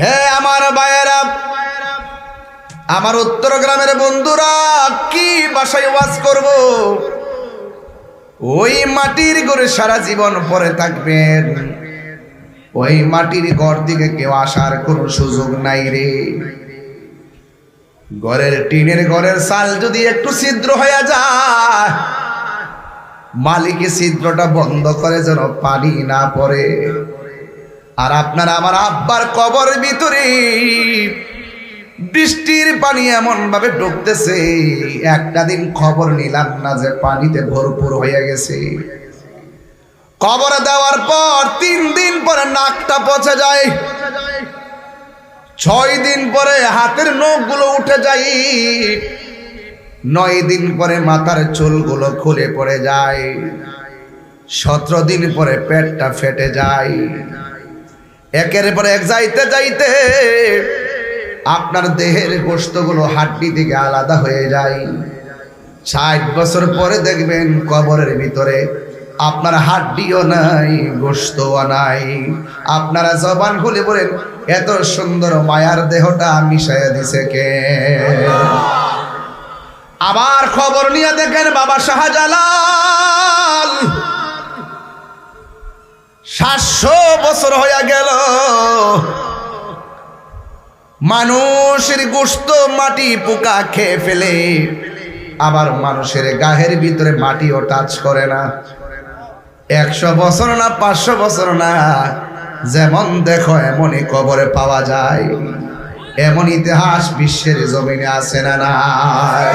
হে আমার ভাইয়েরা, আমার উত্তর গ্রামের বন্ধুরা, কি ভাষায় ওয়াজ করব? ওই মাটির ঘরে সারা জীবন পরে থাকবেন, ওই মাটির ঘর দিকে কেউ আসার কোনো সুযোগ নাই রে। ঘরের টিনের ঘরের চাল যদি একটু ছিদ্র হয়ে যায়, মালিকের ছিদ্রটা বন্ধ করে যেন পানি না পড়ে। আর আপনারা আমার আব্বার কবর ভিতরে বৃষ্টির পানি এমন ভাবে ঢুকতেছে, একটা দিন খবর নিলাম না যে পানিতে ভরপুর হয়ে গেছে। কবরে দেওয়ার পর 3 দিন পরে নাকটা পচে যায়, 6 দিন পরে হাতের নখগুলো উঠে যায়, 9 দিন পরে মাথার চুলগুলো খুলে পড়ে যায়, 17 দিন পরে পেটটা ফেটে যায়। একের পর এক যাইতে যাইতে আপনার দেহের গোশতগুলো হাড্ডি থেকে আলাদা হয়ে যায়। 60 বছর পরে দেখবেন কবরের ভিতরে আপনার হাড্ডিও নাই, গোশতও নাই। আপনারা জবান খুলে বলেন, এত সুন্দর মায়ার দেহটা মিশাইয়া দিছে কে? আবার খবর নিয়ে দেখেন বাবা শাহজালাল 700 বছর হয়ে গেল, মানুষের গোশত মাটি পোকা খেয়ে ফেলে, আবার মানুষের গায়ের ভিতরে মাটিও টাচ করে না। 100 বছর না 500 বছর না, যেমন দেখো এমনই কবরে পাওয়া যায়। এমন ইতিহাস বিশ্বের জমিনে আছে না নাই?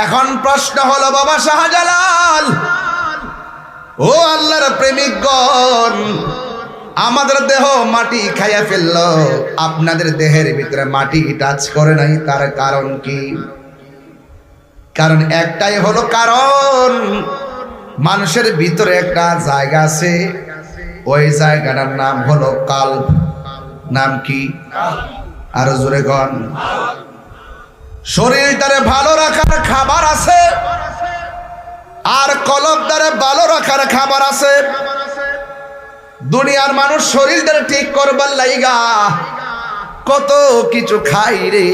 এখন প্রশ্ন হলো বাবা শাহজালাল, ও আল্লাহর প্রেমিকগণ, আমাদের দেহ মাটি খাইয়া ফেললো, আপনাদের দেহের ভিতরে মাটি টাচ করে নাই, তার কারণ কি? কারণ একটাই হলো, কারণ মানুষের ভিতরে একটা জায়গা আছে, ওই জায়গাটার নাম হলো কাল্ব। নাম কি? আর জোরে গণ। শরীরটারে ভালো রাখার খাবার আছে, আর কলবটারে ভালো রাখার খাবার আছে। দুনিয়ার মানুষ শরীরটারে ঠিক করবার লাইগা কত কিছু খাই রে।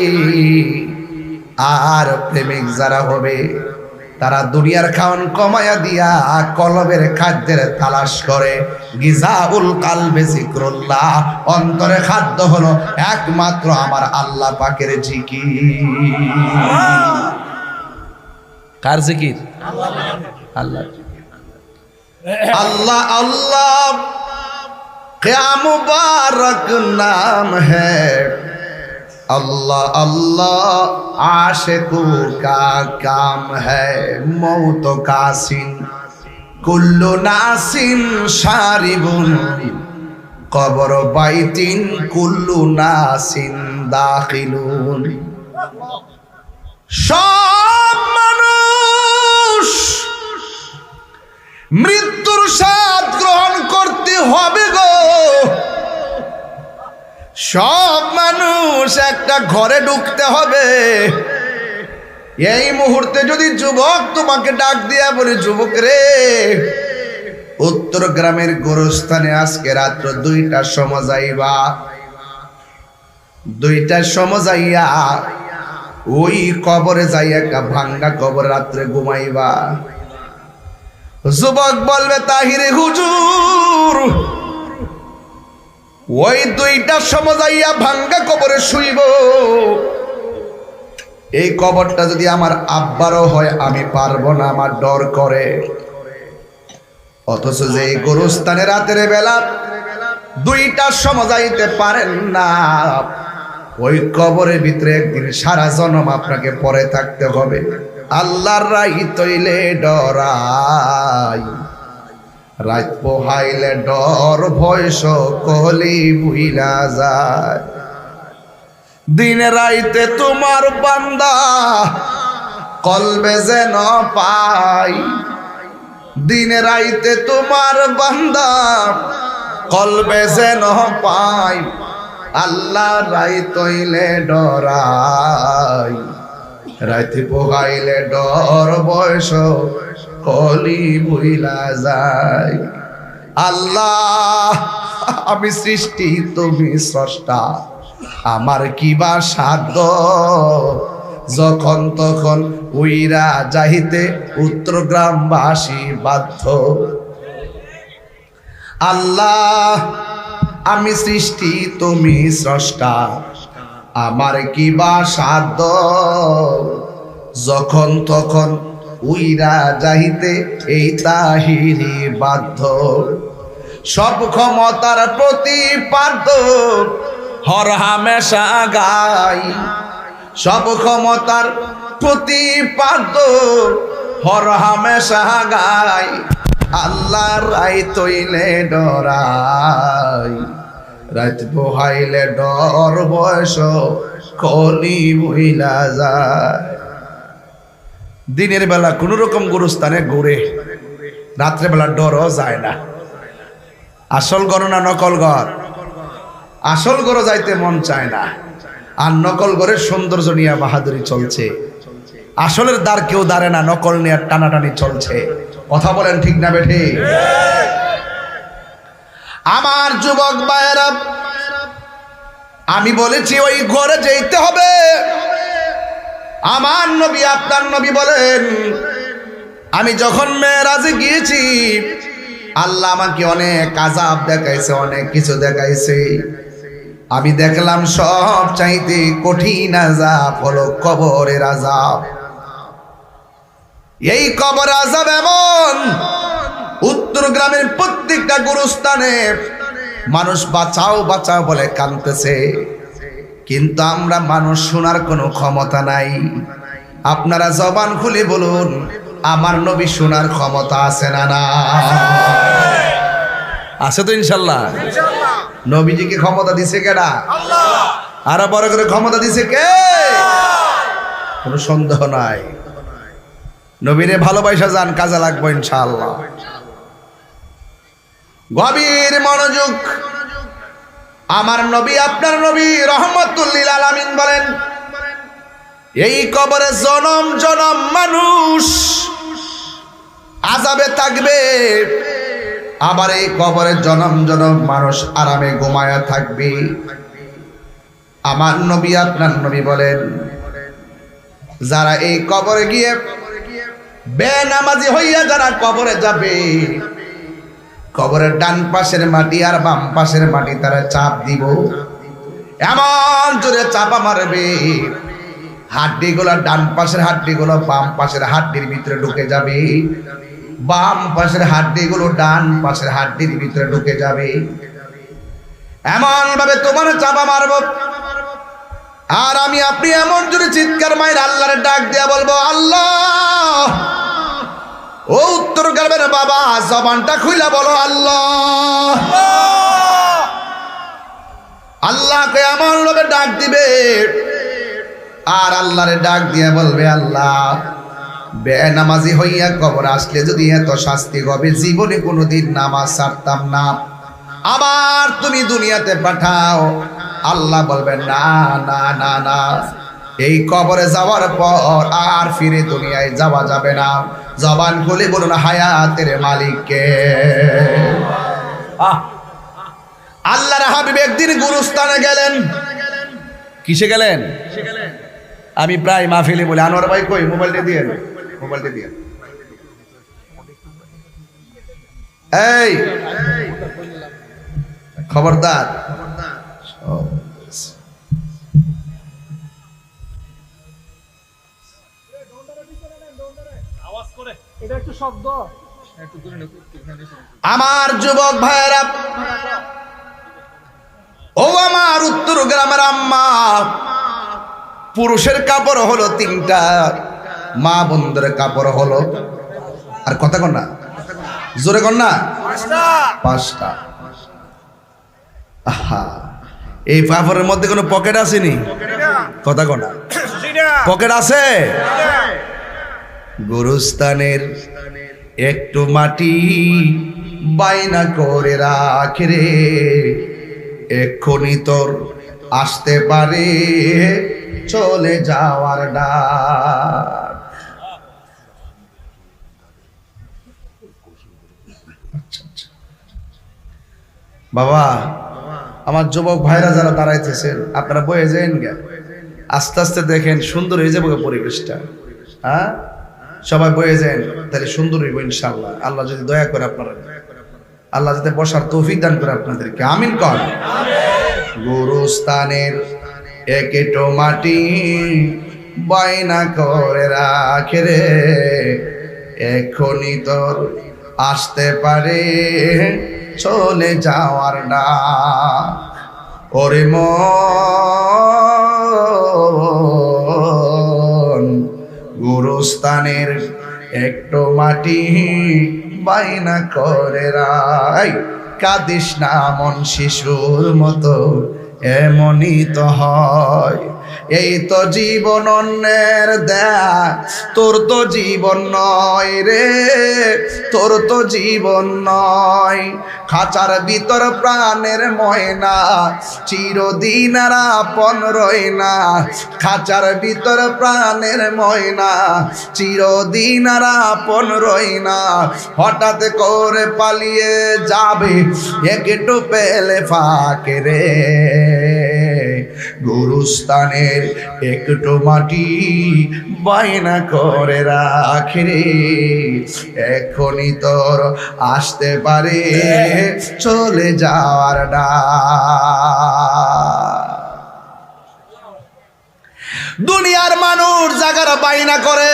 আর প্রেমিক যারা হবে তারা দুনিয়ার খাওয়ান কমায়া দিয়া কলবের খাদ্যের তালাশ করে। গিজাউল কালবে যিকরুল্লাহ, অন্তরে খাদ্য হলো একমাত্র আমার আল্লাহ পাকের জিকির। কার জিকির? আল্লাহ আল্লাহ আল্লাহ क्या मुबारक नाम है, अल्लाह अल्लाह आशिकों का काम है। मौत का सिन कुल्लु नासिन शारिबुन, कब्र बैतिन कुल्लु नासिन दाखिलुन। सब মানুষ মৃত্যুর স্বাদ গ্রহণ করতে হবে গো। সব মানুষ একটা ঘরে ঢুকতে হবে। এই মুহূর্তে যদি যুবক তোমাকে ডাক দিয়া বলে, যুবক রে, উত্তর গ্রামের গোরস্থানে আজকে রাত্র 2টার সময় যাইবা, 2টার সময় যাইয়া ওই কবরে যাইয়া একটা ভাঙ্গা কবর রাত্রে ঘুমাইবা। যুবক বলবে, তাহিরে হুজুর, ওই 2টার সময় যাইয়া ভাঙ্গা কবরে শুইব। এই কবরটা যদি আমার আব্বারও হয় আমি পারবো না, আমার ডর করে। অথচ যে এই গোরস্থানে রাতের বেলা 2টার সময় যাইতে পারেন না, ওই কবরের ভিতরে একদিন সারা জন্ম আপনাকে পড়ে থাকতে হবে। আল্লাহর রাই তৈলে ডরাই, রাত পোহাইলে ডর ভয় সকলি ভুইলা যায়। দিন রাইতে তোমার বান্দা কলবে যেন পাই, দিন রাইতে তোমার বান্দা কলবে যেন পাই। আল্লাহ রাই তৈলে ডরাই, রাতে পোহাইলে ডর বয়স কলি ভুইলা যায়। আল্লাহ আমি সৃষ্টি, তুমি স্রষ্টা, আমার কিবা সাধ্য, যখন তখন উইরা যাইতে উত্তর গ্রামবাসী বাধ্য। আল্লাহ আমি সৃষ্টি, তুমি স্রষ্টা, আমার কিবা সাধ্য, যখন তখন উইরা যাইতে এই তাহিরি বাধ্য। সব ক্ষমতার প্রতিপাদ্য হর হামেশা গাই, সব ক্ষমতার প্রতিপাদ্য হর হামেশা গাই। আল্লাহ রাই তৈলে ডরাই, রাত পোহাইলে ডর বয়স কলি ভুইলা যায়। দিনের বেলা কোন রকম গোরস্থানে ঘুরে, রাত্রে বেলা ডরও যায় না। আসল ঘর না নকল ঘর? আসল ঘরে যাইতে মন চায় না, আর নকল ঘরের সৌন্দর্য নিয়ে বাহাদুরি চলছে। আসলের দ্বার কেউ দাঁড়ে না, নকল নিয়ে টানাটানি চলছে। কথা বলেন ঠিক না বেঠি? আমার যুবক ভাইয়েরা, আমি বলেছি ওই ঘরে যেতে হবে। আমার নবী, আপনার নবী বলেন, আমি যখন মেরাজে গিয়েছি, আল্লাহ আমাকে অনেক আযাব দেখাইছে, অনেক কিছু দেখাইছে। আমি দেখলাম সব চাইতে কঠিন আযাব হলো কবরের আযাব। এই কবর আযাব এমন, উত্তর গ্রামের প্রত্যেকটা গোরস্থানে মানুষ বাঁচাও বাঁচাও বলে কাঁদতেছে, কিন্তু আমরা মানুষ শোনার কোনো ক্ষমতা নাই। আপনারা জবান খুলে বলুন, আমার নবী শোনার ক্ষমতা আছে না? না আছে তো ইনশাল্লাহ। নবীজিকে ক্ষমতা দিছে কেডা? আল্লাহ। আরো বড় করে ক্ষমতা দিছে কে? কোনো সন্দেহ নাই। নবীরে ভালোবাসা যান, কাজে লাগবে ইনশাআল্লাহ। গভীর মনোযোগ। আমার নবী, আপনার নবী রহমতুল লিল আলামিন বলেন, এই কবরে জনম জনম মানুষ আযাবে থাকবে, আবার এই কবরে জনম জনম মানুষ আরামে ঘুমায়া থাকবে। আমার নবী, আপনার নবী বলেন, যারা এই কবরে গিয়ে বেনামাজি হইয়া যারা কবরে যাবে, কবরের ডান পাশের মাটি আর বাম পাশের মাটি তারা চাপ দিব, এমন জোরে চাপা মারবে, হাড্ডিগুলো ডান পাশের হাড্ডিগুলো বাম পাশের হাড্ডির ভিতরে ঢুকে যাবে, বাম পাশের হাড্ডিগুলো ডান পাশের হাড্ডির ভিতরে ঢুকে যাবে। এমন ভাবে তোমার চাপা মারব, আর আমি আপনি এমন জোরে চিৎকার মাইর আল্লাহর ডাক দিয়া বলবো, আল্লাহ। ও উত্তর গর্বের বাবা, জবানটা খুইলা বলো আল্লাহ। আল্লাহকে এমন ভাবে ডাক দিবে, আর আল্লাহরে ডাক দিয়ে বলবে, আল্লাহ, বেনামাজি হইয়া কবর আসলে যদি এত শাস্তি হবে, জীবনে কোনোদিন নামাজ ছাড়তাম না, আবার তুমি দুনিয়াতে পাঠাও। আল্লাহ বলবেন, না না না না, এই কবরে যাওয়ার পর আর ফিরে দুনিয়ায় যাওয়া যাবে না। জবান খুলে বলুন, হায়াতের মালিককে। আল্লাহর হাবিব একদিন গুরুস্থানে গেলেন। কিসে গেলেন? আমি প্রায় মাহফিলে বলি, আনোয়ার ভাই কই, মোবাইলটা দিয়ে, মোবাইলটা দিয়ে। এই খবরদার, আমার যুবক ভাইয়েরা, ও আমার উত্তর গ্রামের আম্মা, পুরুষের কাপড় হলো 3টা, মা বোনদের কাপড় হলো, আর কথা কন না, জোরে কন না, 5টা। আহা, এই কাপড়ের মধ্যে কোনো পকেট আসেনি? কথা কন না, পকেট আছে? গুরুস্থানের একটু মাটি বাইনা করে রাখে রে, এক্ষুনি তোর আসতে পারে চলে যাওয়ার ডাক। বাবা, আমার যুবক ভাইরা যারা দাঁড়াইতেছেন, আপনারা বয়ে যান গে, আস্তে আস্তে দেখেন সুন্দর হয়ে যাবে পরিবেশটা। হ্যাঁ, সবাই বয়ে যান, তাহলে সুন্দর হইব ইনশাআল্লাহ। আল্লাহ যদি দয়া করে আপনারা, আল্লাহ যাতে বসার তৌফিক দান করে আপনাদেরকে, আমিন কর। গুরুস্থানের একেটো মাটি বাইনা করে রাখে রে, এক্ষুনি তোর আসতে পারে চলে যাওয়ার ডাক। ওরে মন, গুরুস্থানের একটু মাটি বাইনা করে রাই, কাঁদিস না মন শিশুর মতো, এমনই তো হয়। এই তো জীবন অন্যের দেয়া, তোর তো জীবন নয় রে, তোর তো জীবন নয়। খাঁচার ভিতর প্রাণের ময়না, চিরদিন আর আপন রয় না। খাঁচার ভিতর প্রাণের ময়না, চিরদিন আর আপন রয় না। হঠাৎ করে পালিয়ে যাবে একটু পেলে ফাঁকে রে, গুরুস্থানের একটু মাটি বায়না করে রাখে রে, এখনই তোর আসতে পারে চলে যাওয়ার ডাক। দুনিয়ার মানুষ জায়গার বায়না করে,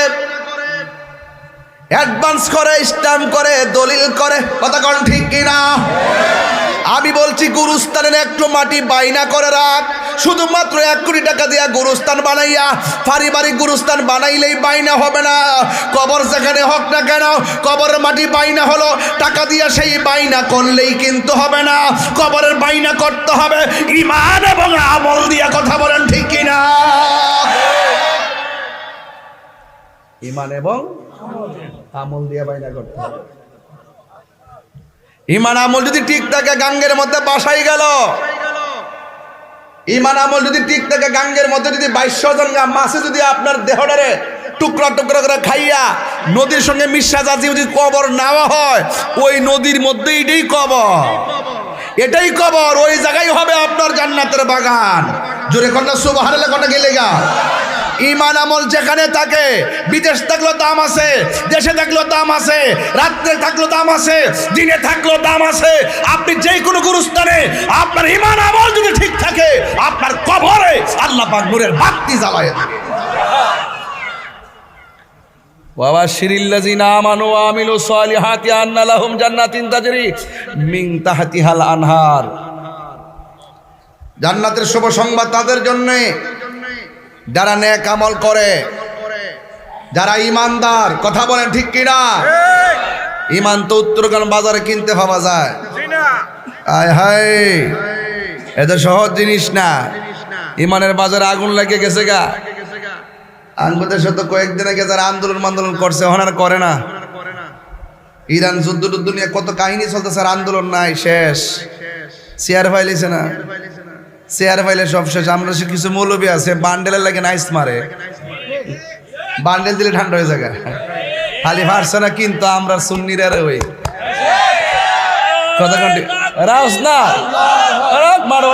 অ্যাডভান্স করে, স্ট্যাম্প করে, দলিল করে, কথা কোন ঠিক কিনা? আমি বলছি গুরুস্থানের একটু মাটি বাইনা করে রাখ, শুধুমাত্র 1 কোটি টাকা দিয়া গুরুস্থান বানাইয়া পারিবারিক গুরুস্থান বানাইলেই বাইনা হবে না। কবর যেখানে হোক না কেন, কবরের মাটি বাইনা হলো, টাকা দিয়া সেই বাইনা করলেই কিন্তু হবে না। কবরের বাইনা করতে হবে ঈমান এবং আমল দিয়া। কথা বলেন ঠিক কিনা? ঈমান এবং আমল দিয়া বাইনা করতে হবে। ঈমান আমল যদি ঠিক থাকে, গাঙ্গের মধ্যে বাসাই গেল। ঈমান আমল যদি ঠিক থাকে, গাঙ্গের মধ্যে যদি 2200 জন মাছে যদি আপনার দেহটারে টুকরা টুকরা করে খাইয়া নদীর সঙ্গে মিশা যাচ্ছে, যদি কবর নেওয়া হয়, ওই নদীর মধ্যে এটাই কবর, এটাই কবর। ওই জায়গায় হবে আপনার জান্নাতের বাগান। জোরে কন্যা সুবহানাল্লাহ কন্যা গেলে গা। ঈমান আমল যেখানে থাকে, বিদেশ থাকলেও দাম আছে, দেশে থাকলেও দাম আছে, রাত্রে থাকলেও দাম আছে, দিনে থাকলেও দাম আছে। আপনি যে কোনো গুরুস্থানে আপনার ঈমান আমল যদি ঠিক থাকে, আপনার কবরে আল্লাহ পাক নূরের বাতি জ্বালায় থাকে। ওয়া শিরিল্লাযিনা আমানু ওয়া আমিলুস সালিহাতি আন্না লাহুম জান্নাতিন তাজরি মিন তাহতিহাল আনহার। জান্নাতের শুভ সংবাদ তাদের জন্য যারা নেক আমল করে, যারা ইমানদার। কথা বলেন ঠিক কিনা? ইমান তো উত্তরগ্রাম বাজারে কিনতে পাওয়া যায়। আয় হায়, এটা সহজ জিনিস না। ইমানের বাজারে আগুন লেগে গেছে গা। আঙ্গুদের সাথে কয়েকদিন আগে যারা আন্দোলন করছে, এখন আর করে না। ইরান যুদ্ধ টুদ্ধ নিয়ে কত কাহিনী চলতেছে, আর আন্দোলন নাই, শেষ। চেয়ার ফাইলেছে না, চেয়ার ফাইলে সব শেষ। আমরা কিছু মৌলবী আছে বান্ডেলের লাগে নাইস মারে, বান্ডেল দিলে ঠান্ডা হয়ে যায়। খালি পারছে না, কিন্তু আমরা সুন্নিরা রে ওই কথা কন্টি রাউস না মারো।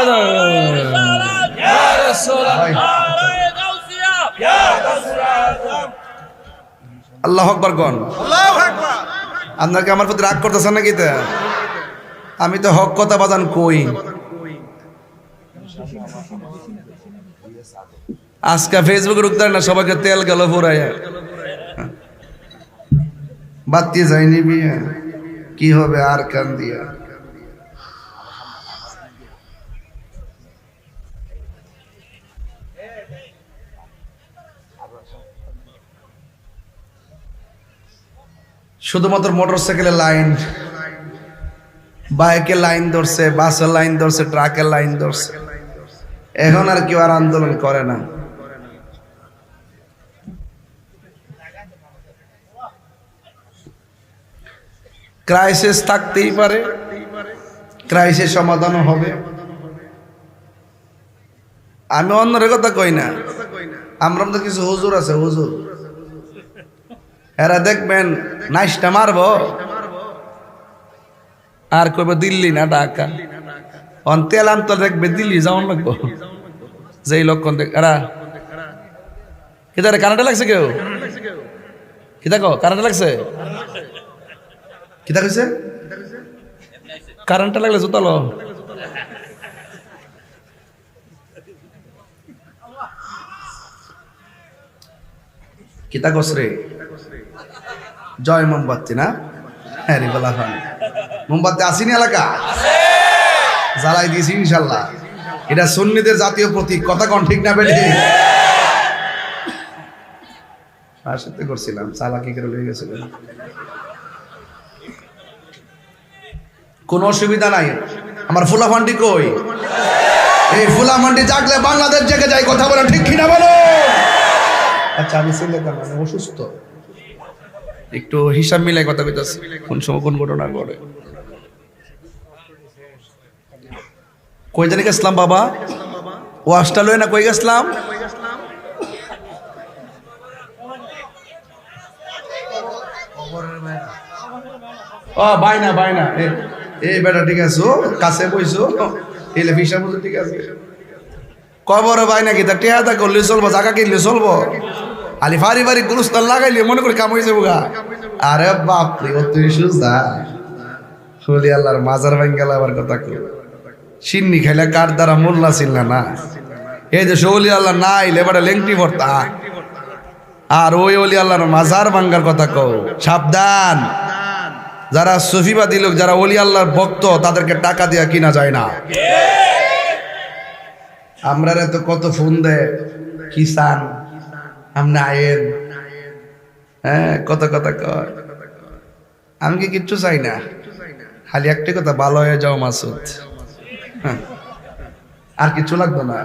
আল্লাহু আকবার কোন। আপনাকে আমার প্রতি রাগ করতেছেন নাকি? আমি তো হক কথা বাজান কই। আজকে ফেসবুকে ঢুকতে না, সবাইকে তেল গেল পুরাইয়া বাতি যায়নি বিয়ে, কি হবে আর কান দিয়া। শুধুমাত্র মোটরসাইকেলের লাইন, বাইকের লাইন ধরছে, বাসের লাইন ধরছে, ট্রাকের লাইন ধরছে। এখন আর কেউ আর আন্দোলন করে না। ক্রাইসিস থাকতেই পারে, ক্রাইসিস সমাধানও হবে। আমি অন্যের কথা কই না, আমরা তো কিছু হুজুর আছে, হুজুর এরা দেখবেন নাইসটা মারবো আর কইবে দিল্লি না ঢাকা। তেল আনতে দেখবে দিল্লি যাওয়ান লাগবো, যেই লক্ষণ দেখ। এরা কিতারে কানাডা লাগছে, কেউ কি দেখো কারেন্টটা লাগছে, কিতা কইছে কারেন্টটা লাগলে জুতালো। কিতা কস রে? জয় মোমবাতি না? হ্যাঁ রে বলা হয়। মোমবাতি আসিনি এলাকা জ্বালাই দিয়েছি ইনশাল্লাহ। এটা সুন্নিদের জাতীয় প্রতীক। কথা কোন ঠিক না বেঠে? সাথে করছিলাম, চালাকি করে লয়ে গেছিল। কোনো অসুবিধা নাই। আমার ফুলাফান্ডি কই? এই ফুলাফান্ডি জাগলে বাংলাদেশ জেগে যায়। কথা বলেন ঠিক কিনা বলো? আচ্ছা, আমি ছেলেটা মানে অসুস্থ, একটু হিসাব মিলাই কথা কইতাছি, কোন সময় কোন ঘটনা ঘটে। কই জানি গেছিলাম বাবা, ওয়াশটা লই না, কই গেছিলাম? ও বাইনা বাইনা, এই বেটা ঠিক আছে, কাছে বইছো, এলে হিসাব মতো ঠিক আছে। কবর বাইনা কি তা টেহাদা করলে চলবো, জায়গা কিনলে চলবো? আলি পারিবারিক গুরুস্থান লাগাইলে মনে করে কাম হয়েছে বুগা। আরে বাপরে, ও তুই সুজা হলি আল্লাহর মাজার ভাঙ্গাল আবার কথা কই। সিন্নি খাইলে কার দ্বারা মোল্লা ছিল না। এই যে সৌলি আল্লাহ নাই লেবাটা লেংটি ভর্তা, আর ওই অলি আল্লাহর মাজার ভাঙ্গার কথা কও। সাবধান, যারা সুফিবাদী লোক, যারা ওলি আল্লাহর ভক্ত, তাদেরকে টাকা দিয়া কিনা যায় না। আমরা তো কত ফোন দেয়, কিষান আপনি আয়েন, হ্যাঁ কত কথা কয়। আমি কি কিচ্ছু চাই না, খালি একটা কথা, ভালো হয়ে যাও মাসুদ, হ্যাঁ, আর কিছু লাগতো না।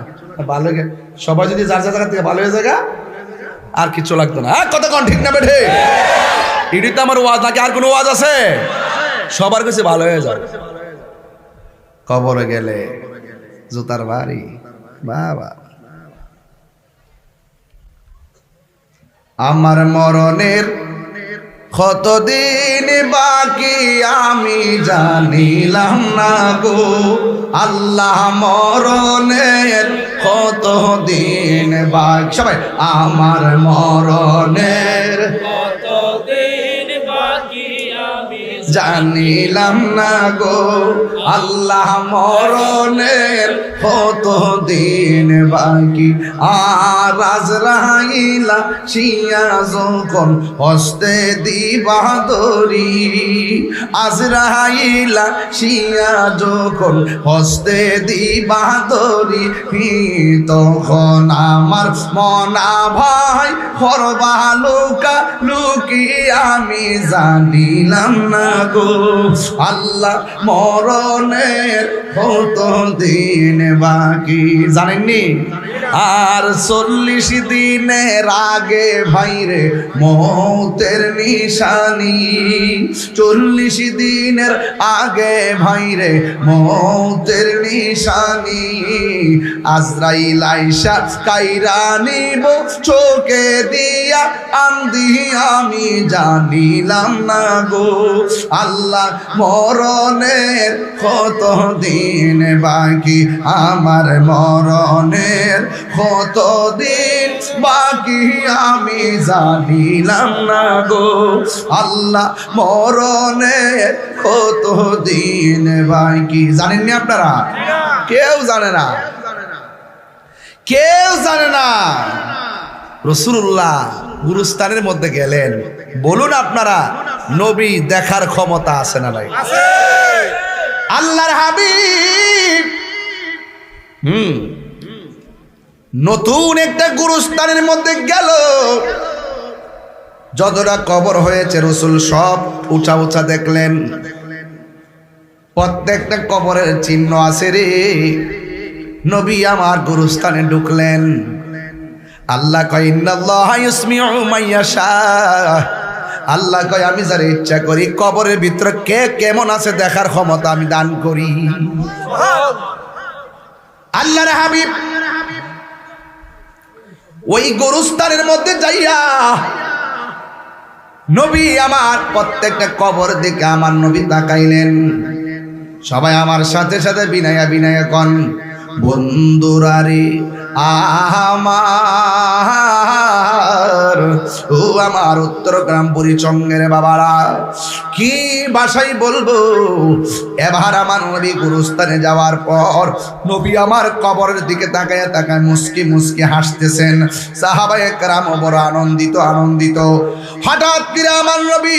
ভালো সবাই যদি যার যার জায়গা থেকে ভালো হয়ে যায়, আর কিছু লাগতো না। কত কন ঠিক না বেঠে? এটি তো আমার ওয়াজ, নাকি আর কোনো ওয়াজ আছে? সবার কাছে ভালো হয়ে যায়। কবরে গেলে জুতার বাড়ি, বাবা আমার মরণের কতদিন বাকি আমি জানিলাম না গো আল্লাহ, মরণের কতদিন বাকি, সবাই আমার মরণের কতদিন বাকি আমি জানিলাম না গো আল্লাহ, মরণের কতদিন বাকি। আর আজরাইলা শিয়া যখন হস্তে দিবা দরি, আজরাইলা শিয়া যখন হস্তে দিবা দরি, তখন আমার মনা ভাই হরবা লুকা লুকি আমি জানিলাম না গো আল্লাহ, মরণের কতদিন বাকি জানেননি? আর 40 দিনের আগে ভাইরে মৌতের নিশানি, 40 দিনের আগে ভাইরে মৌতের নিশানি। আজরাইল আইসা কাইরা নিব চোখে দিয়া আন্দি আমি জানিলাম না গো আল্লাহ, মরণের কতদিন বাকি আমার, মরণের কতদিন বাকি আমি জানিলাম না গো আল্লাহ, মরণের কতদিন বাকি। জানেননি আপনারা? কেউ জানে না, কেউ জানে না। রাসূলুল্লাহ গুরুস্থানের মধ্যে গেলেন, বলুন আপনারা নবী দেখার ক্ষমতা আছে না নাই? আল্লাহর হাবিব নতুন একটা গুরুস্থানের মধ্যে গেল, যতটা কবর হয়েছে রসুল সব উঁচা উঁচা দেখলেন, প্রত্যেকটা কবরের চিহ্ন আছে রে। নবী আমার গুরুস্থানে ঢুকলেন, আল্লাহ কয় ইন্নাল্লাহা ইউসমিউ মাইয়াশা, আল্লাহ কয় আমি যারা ইচ্ছা করি কবরের ভিতরে কে কেমন আছে দেখার ক্ষমতা আমি দান করি। আল্লাহর হাবিব ওই গোরস্থানের মধ্যে যাইয়া নবী আমার প্রত্যেকটা কবর দিকে আমার নবী তাকাইলেন। সবাই আমার সাথে সাথে বিনায়া বিনায়া কন, বন্ধুরারে আমার, ও আমার উত্তরগ্রামপুরী চঙ্গের বাবারা, কি ভাষাই বলবো। এবার আমার নবী গুরুস্থানে যাওয়ার পর নবী আমার কবরের দিকে তাকায় তাকায় মুস্কি মুস্কি হাসতেছেন। সাহাবায়ে কেরাম বড় আনন্দিত আনন্দিত। হঠাৎ করে আমার নবী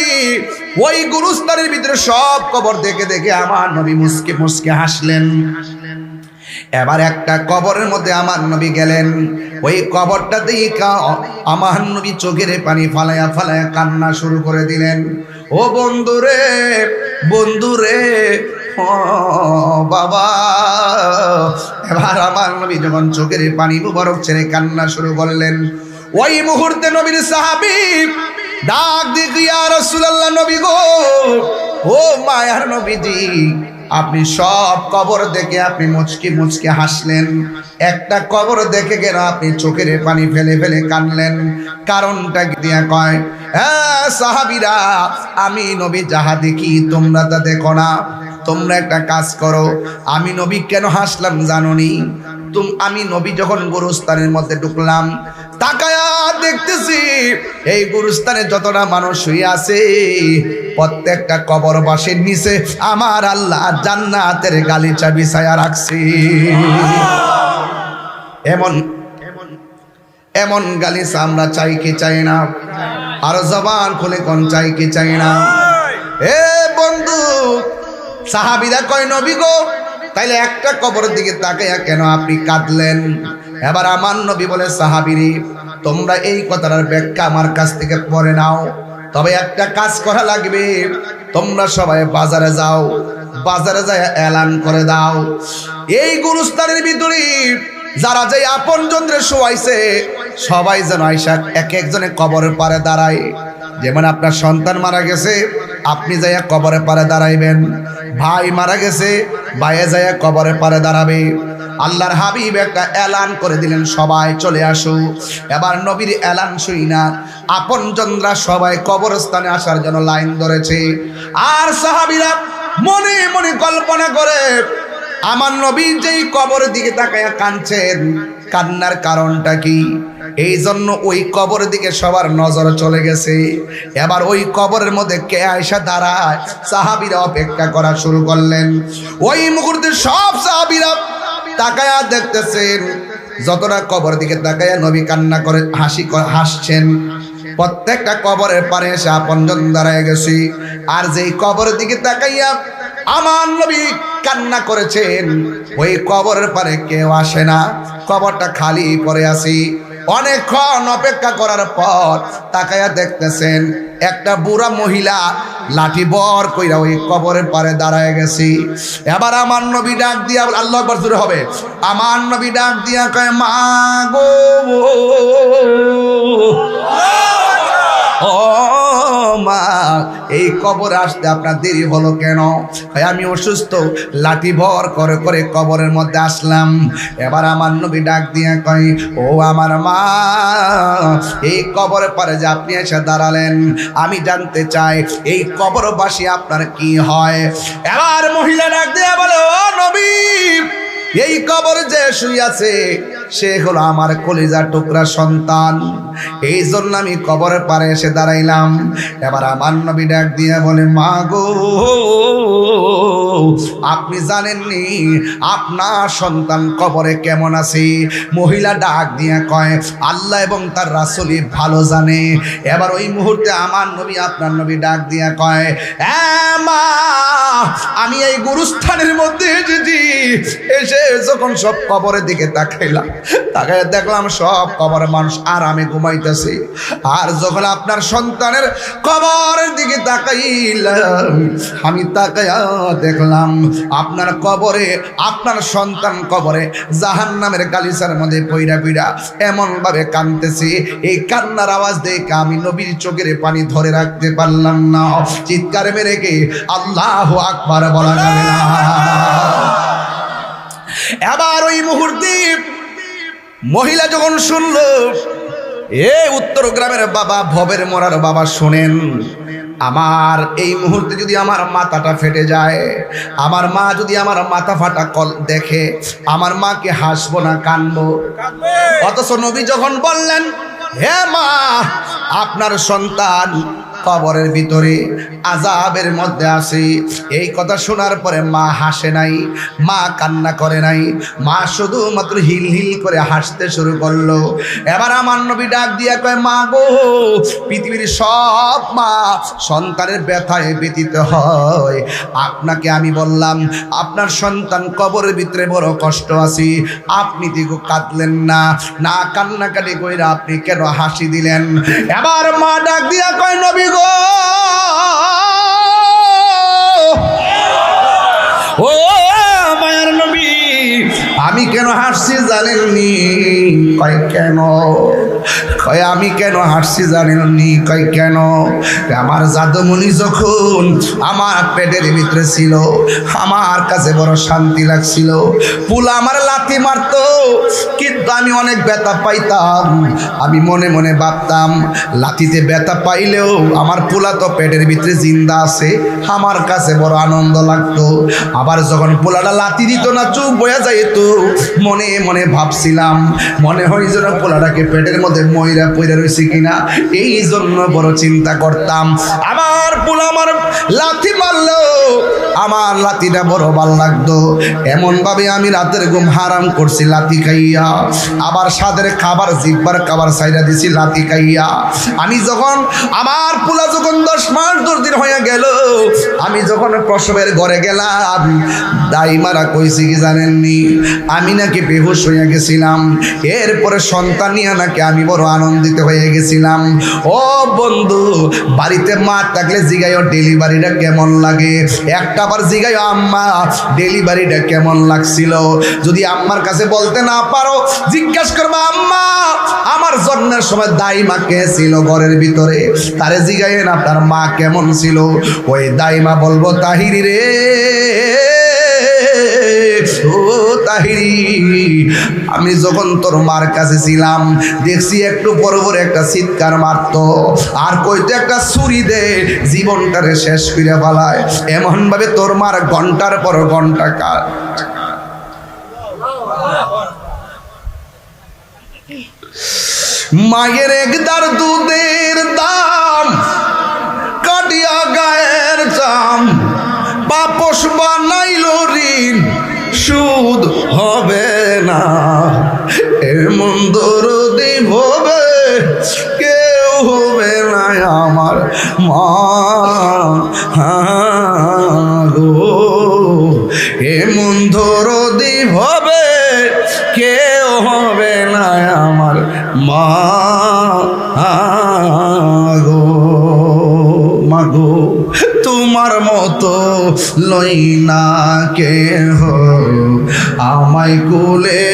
ওই গুরুস্থানের ভিতরে সব কবর দেখে দেখে আমার নবী মুস্কি মুস্কি হাসলেন। এবার একটা কবরের মধ্যে আমার নবী গেলেন, ওই কবরটা দেখা আমার নবী চোখের পানি ফালায়া ফালায়া কান্না শুরু করে দিলেন। ও বন্ধুরে বন্ধুরে, ও বাবা। এবার আমার নবী যখন চোখের পানি মুবারক ছেড়ে কান্না শুরু করলেন, ওই মুহূর্তে নবীর সাহাবী ডাক দিয়ে ইয়া রাসূলুল্লাহ, নবী গো, ও মায়ার নবীজি, আপনি সব কবর দেখে আপনি মুচকি মুচকি হাসলেন, একটা কবর দেখে গেল আপনি চোখের পানি ফেলে ফেলে কাঁদলেন, কারণটা দিয়া কয়, হ্যাঁ সাহাবীরা, আমি নবী যাহা দেখি তোমরা তা দেখো না। তোমরা একটা কাজ করো, আমি নবী কেন হাসলাম জানোনি? আমি নবী যখন গুরুস্থানের মধ্যে ঢুকলাম, তাকায়া দেখতেছি এই গুরুস্থানে যতটা মানুষ শুয়ে আছে, প্রত্যেকটা কবরবাসীর নিচে আমার আল্লাহ জান্নাতের গালিচা বিছায়া রাখছে। এমন এমন গালিচা আমরা চাই কি চাই না? আর জবান খুলে কোন চাই কি চাই না? এ বন্ধু, সাহাবীরা কয় নবী গো, তাইলে একটা কবরের দিকে তাকাইয়া কেন আপনি কাঁদলেন? এবার আমার নবী বলে, সাহাবীরে তোমরা এই কথাটার ব্যাখ্যা আমার কাছ থেকে পড়ে নাও, তবে একটা কাজ করা লাগবে, তোমরা সবাই বাজারে যাও, বাজারে যায় এলান করে দাও, এই গুরুস্থানের ভিতরে যারা যে আপন জনরে শোয়াইছে সবাই যেন আইসা এক একজনে কবরের পারে দাঁড়ায়। যেমন আপনার সন্তান মারা গেছে, আপনি যাইয়া কবরের পারে দাঁড়াইবেন, ভাই মারা গেছে ভাইয়ে যাইয়া কবরের পারে দাঁড়াবে। আল্লাহর হাবিব একটা এলান করে দিলেন, সবাই চলে আসো। এবার নবীর এলান শুই না আপনজনরা সবাই কবরস্থানে আসার জন্য লাইন ধরেছে। আর সাহাবীরা মনে মনে কল্পনা করে আমার নবী যেই কবরের দিকে তাকায়া কাঁদছেন, কান্নার কারণটা কি? এই জন্য ওই কবরের দিকে সবার নজর চলে গেছে। এবার ওই কবরের মধ্যে কে আয়সা দাঁড়ায়, সাহাবীরা অপেক্ষা করা শুরু করলেন। ওই মুহূর্তে সব সাহাবীরা তাকায়া দেখতেছেন, যতটা কবর দিকে তাকায়া নবী কান্না করে হাসছেন। প্রত্যেকটা কবরের পারে এসে আপনজন দাঁড়ায় গেছে। আর যেই কবরের দিকে তাকাইয়া আমার নবী কান্না করেছেন, ওই কবরের পারে কেউ আসে না, কবরটা খালি পড়ে আছে। অনেকক্ষণ অপেক্ষা করার পর তাকায়া দেখতেছেন একটা বুড়া মহিলা লাঠি বর কইরা ওই কবরের পারে দাঁড়ায় গেছে। এবার আমার নবী ডাক দিয়া, আল্লাহু আকবার জোরে হবে, আমার নবী ডাক দিয়া কয়, মা গো, ও মা, এই কবরে আসতে আপনার দেরি হলো কেন? আমি অসুস্থ, লাঠি ভর করে করে কবরের মধ্যে আসলাম। এবার আমার নবী ডাক দিয়ে কয়, ও আমার মা, এই কবরের পরে যে আপনি এসে দাঁড়ালেন, আমি জানতে চাই এই কবরবাসী আপনার কি হয়? এবার মহিলা ডাক দিয়ে বলে, ও নবী, এই কবরে যে শুয়ে আছে সে হলো আমার কলিজার টুকরা সন্তান, এই জন্য আমি কবরের পারে এসে দাঁড়াইলাম। এবার আমার নবী ডাক দিয়ে বলে, মা গো, আপনি জানেননি আপনার সন্তান কবরে কেমন আছে? মহিলা ডাক দিয়ে কয়, আল্লাহ এবং তার রাসূলই ভালো জানে। এবার ওই মুহূর্তে আমার নবী, আপনার নবী ডাক দিয়ে কয়, মা, আমি এই গুরুস্থানের মধ্যে এসেছি, এসে যখন সব কবরের দিকে তাকাইলাম, তাকাই দেখলাম সব কবরের মানুষ আরামে ঘুমাইতেছে। আর যখন আপনার সন্তানের কবরের দিকে তাকাইলাম, আমি তাকাইয়া দেখলাম আপনার কবরে, আপনার সন্তান কবরে জাহান্নামের গালিচার মধ্যে পইরা পইরা এমন ভাবে কাঁদতেছে, এই কান্নার আওয়াজ দেখে আমি নবীর চোখের পানি ধরে রাখতে পারলাম না। চিৎকার মেরে কে আল্লাহু আকবার বলা যাবে না। এবার ওই মুহূর্তে মহিলা যখন শুনলো, উত্তর গ্রামের বাবা, ভবের মরার বাবা, শুনেন, আমার এই মুহূর্তে যদি আমার মাথাটা ফেটে যায়, আমার মা যদি আমার মাথা ফাটা কল দেখে, আমার মাকে হাসবো না কানবো? অথচ নবী যখন বললেন, হে মা, আপনার সন্তান কবরের ভিতরে আযাবের মধ্যে আছে, এই কথা শোনার পরে মা হাসে নাই, মা কান্না করে নাই, মা শুধুমাত্র হিল হিল করে হাসতে শুরু করলো। এবার আমার নবী ডাক দিয়া কয়, মা গো, পৃথিবীর সব মা সন্তানের ব্যথায় ব্যথিত হয়, আপনাকে আমি বললাম আপনার সন্তান কবরের ভিতরে বড় কষ্ট আছে, আপনি দিগো কাঁদলেন না, না কান্নাকাটি কইরা আপনি কেন হাসি দিলেন? এবার মা ডাক দিয়া কয়, নবী গো, ও মায়ের নবী, আমি কেন হাসছি জানেননি? কয় কেন? কয় আমি কেন হাসছি জানেননি? কয় কেন? আমার জাদুমণি যখন আমার পেটের ভিতরে ছিল, আমার কাছে বড় শান্তি লাগছিল। পুলা আমার লাথি মারতো, কিন্তু আমি অনেক ব্যথা পাইতাম। আমি মনে মনে ভাবতাম, লাথিতে ব্যথা পাইলেও আমার পুলা তো পেটের ভিতরে জিন্দা আছে, আমার কাছে বড় আনন্দ লাগতো। আবার যখন পোলাটা লাথি দিত না, চুপ হয়ে যাইতো, মনে মনে ভাবছিলাম, মনে হয় যেন পোলাটাকে পেটের মধ্যে ময়রা কইরা পইরা রইছে কিনা, এই জন্য বড় চিন্তা করতাম। আমার পোলা আমার লাথি মারলো, আমার লাথিটা বড় ভাল লাগতো, এমন ভাবে আমি রাতের ঘুম হারাম করছি লাথি খাইয়া, আবার সাদের খাবার জিব্বার খাবার সাইরা দিছি লাথি খাইয়া। আমি যখন আমার পোলা যখন 10 মাস 10 দিন হয়ে গেল, আমি যখন প্রসবের ঘরে গেলাম, দাইমারা কইছি কি জানেননি, আমি নাকি বেহুশ হয়ে গেছিলাম। এরপরে সন্তান নিয়ে নাকি আমি বড় আনন্দিত হয়ে গেছিলাম। ও বন্ধু, বাড়িতে মা থাকলে জিগাইও ডেলিভারিটা কেমন লাগে, একটা বার জিগাইও আম্মা ডেলিভারিটা কেমন লাগছিল। যদি আম্মার কাছে বলতে না পারো, জিজ্ঞাসা করবা আম্মা আমার জন্মের সময় দাইমা কে ছিল ঘরের ভিতরে, তারে জিগাইয়েন আপনার মা কেমন ছিল। ওই দাইমা বলবো তাহিরি রে, ও তাহিরি, আমি যখন তোর মার কাছে ছিলাম দেখছি একটু পর পর একটা চিৎকার মারতো, আর কইতো একটা ছুরি দে জীবনটারে শেষ করে ফেলায়, এমন ভাবে তোর মার ঘন্টার পর ঘন্টা কাট। মায়ের একদার দুধের দাম কাটিয়া গায়ের চাম, বাপস বানাইল ঋণ সুদ হবে না, এমন দরদি হবে কেউ হবে না আমার মা গো, এমন দরদি হবে কেউ হবে না আমার মা গো। মাগো তোমার মতো লই না কেহ আমায় কোলে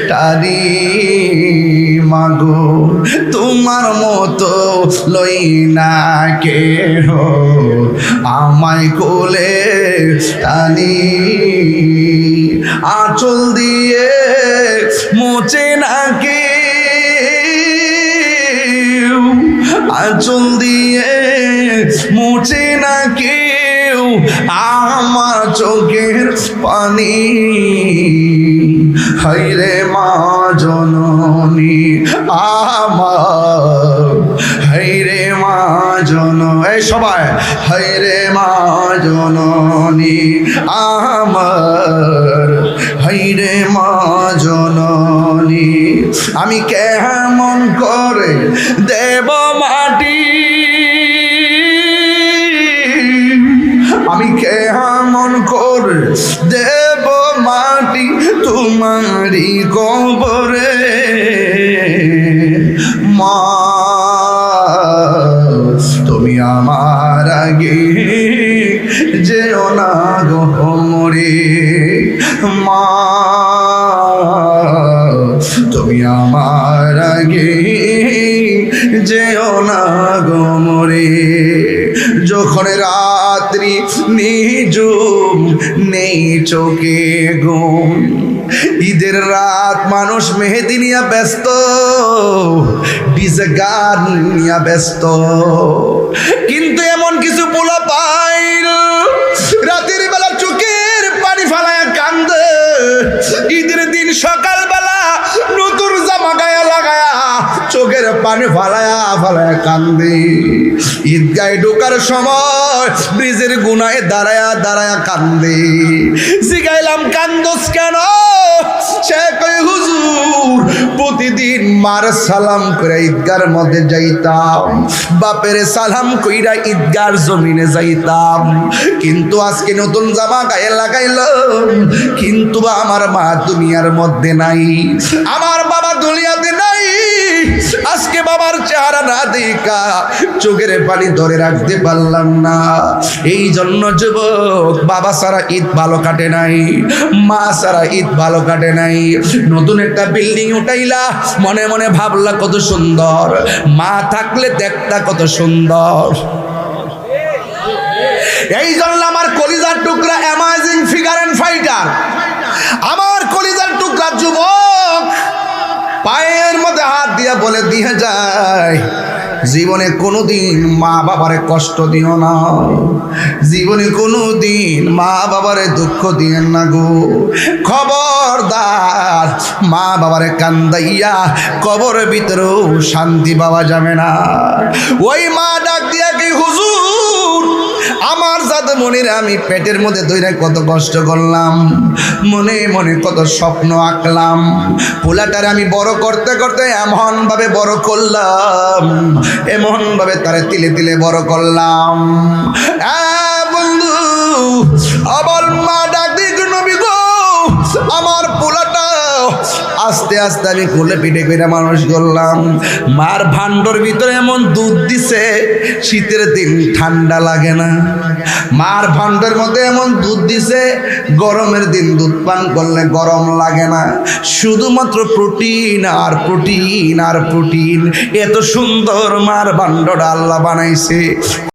টারি, মাগো তোমার মতো লই না কেহ আমায় কোলে টানি, আঁচল দিয়ে মোচে নাকি, আঁচল দিয়ে মুছে না কেউ আমার চোখের পানি, হায়রে মা জননী আমার, হায়রে মা জননী, সবাই হায়রে মা জননী আমার, হায়রে মা জননী, আমি কেমন করে দেব মাটি, আমি কেমন করে দেব মাটি তোমারি কবরে, মা তুমি আমার আগে যেও না গো মরে, মা তুমি আমার আগে যেও না গো মরে। যখন রাত্রি নিঝুম নেই চোখে ঘুম, ঈদের রাত মানুষ মেহেদি নিয়ে ব্যস্ত, ডিজে গান নিয়ে ব্যস্ত, কিন্তু এমন কিছু পোলা পাইল রাতের বেলা চোখের পানি ফালায় কান্দে, ঈদের দিন সকালবেলা নতুন জামা গায়ে লাগায়া চোখের পানি ফালায়া ফালায়া কান্দে, ঈদগায় ঢোকার সময় ব্রিজের গুনায় দাঁড়ায়া দাঁড়ায়া কান্দে। জিগাইলাম কান্দোস কেন? সে কই হুজুর প্রতিদিন মার সালাম করে ঈদগার মধ্যে যাইতাম, বাপের সালাম কইরা ঈদগার জমিনে যাইতাম, কিন্তু আজকে নতুন জামা গায়ে লাগাইলাম, কিন্তু আমার মা দুনিয়ার মধ্যে নাই, আমার বাবা দুনিয়াতে নাই, আজকে বাবার চেহারা না দেখা চোখের পানি ধরে রাখতে পারলাম না। এই জন্য যুবক, বাবা সারা ঈদ ভালো কাটে নাই, মা সারা ঈদ ভালো কাটে নাই। নতুন একটা বিল্ডিং উঠাইলা, মনে মনে ভাবলা কত সুন্দর, মা থাকলে দেখতা কত সুন্দর। এই জন্য আমার কলিজার টুকরা অ্যামাজিং ফিগার এন্ড ফাইটার, আমার কলিজার টুকরা যুবক পায়ের মধ্যে হাত দিয়ে বলে দিয়ে যায়, জীবনে কোনোদিন মা বাবারে কষ্ট দিও না, জীবনে কোনোদিন মা বাবারে দুঃখ দিয়েন না গো। খবরদার, মা বাবারে কান্দাইয়া কবরের ভিতরেও শান্তি পাওয়া যাবে না। ওই মা ডাক দিয়া কি, হুজুর আমার জাদু মনির আমি পেটের মধ্যে ধইরা কত কষ্ট করলাম, মনে মনে কত স্বপ্ন আঁকলাম, পোলাটারে আমি বড় করতে করতে এমন ভাবে বড় করলাম, এমন ভাবে তারে তিলে তিলে বড় করলাম। বন্ধু, আবার মা ডাক দিয়ে নবী গো, আমার পোলাটা আস্তে আস্তে আমি কোলে পিঠে করে মানুষ করলাম। মার ভান্ডর ভিতরে এমন দুধ দিছে, শীতের দিন ঠান্ডা লাগে না। মার ভান্ডের মধ্যে এমন দুধ দিছে, গরমের দিন দুধ পান করলে গরম লাগে না। শুধুমাত্র প্রোটিন আর প্রোটিন আর প্রোটিন। এত সুন্দর মার ভান্ডটা আল্লাহ বানাইছে।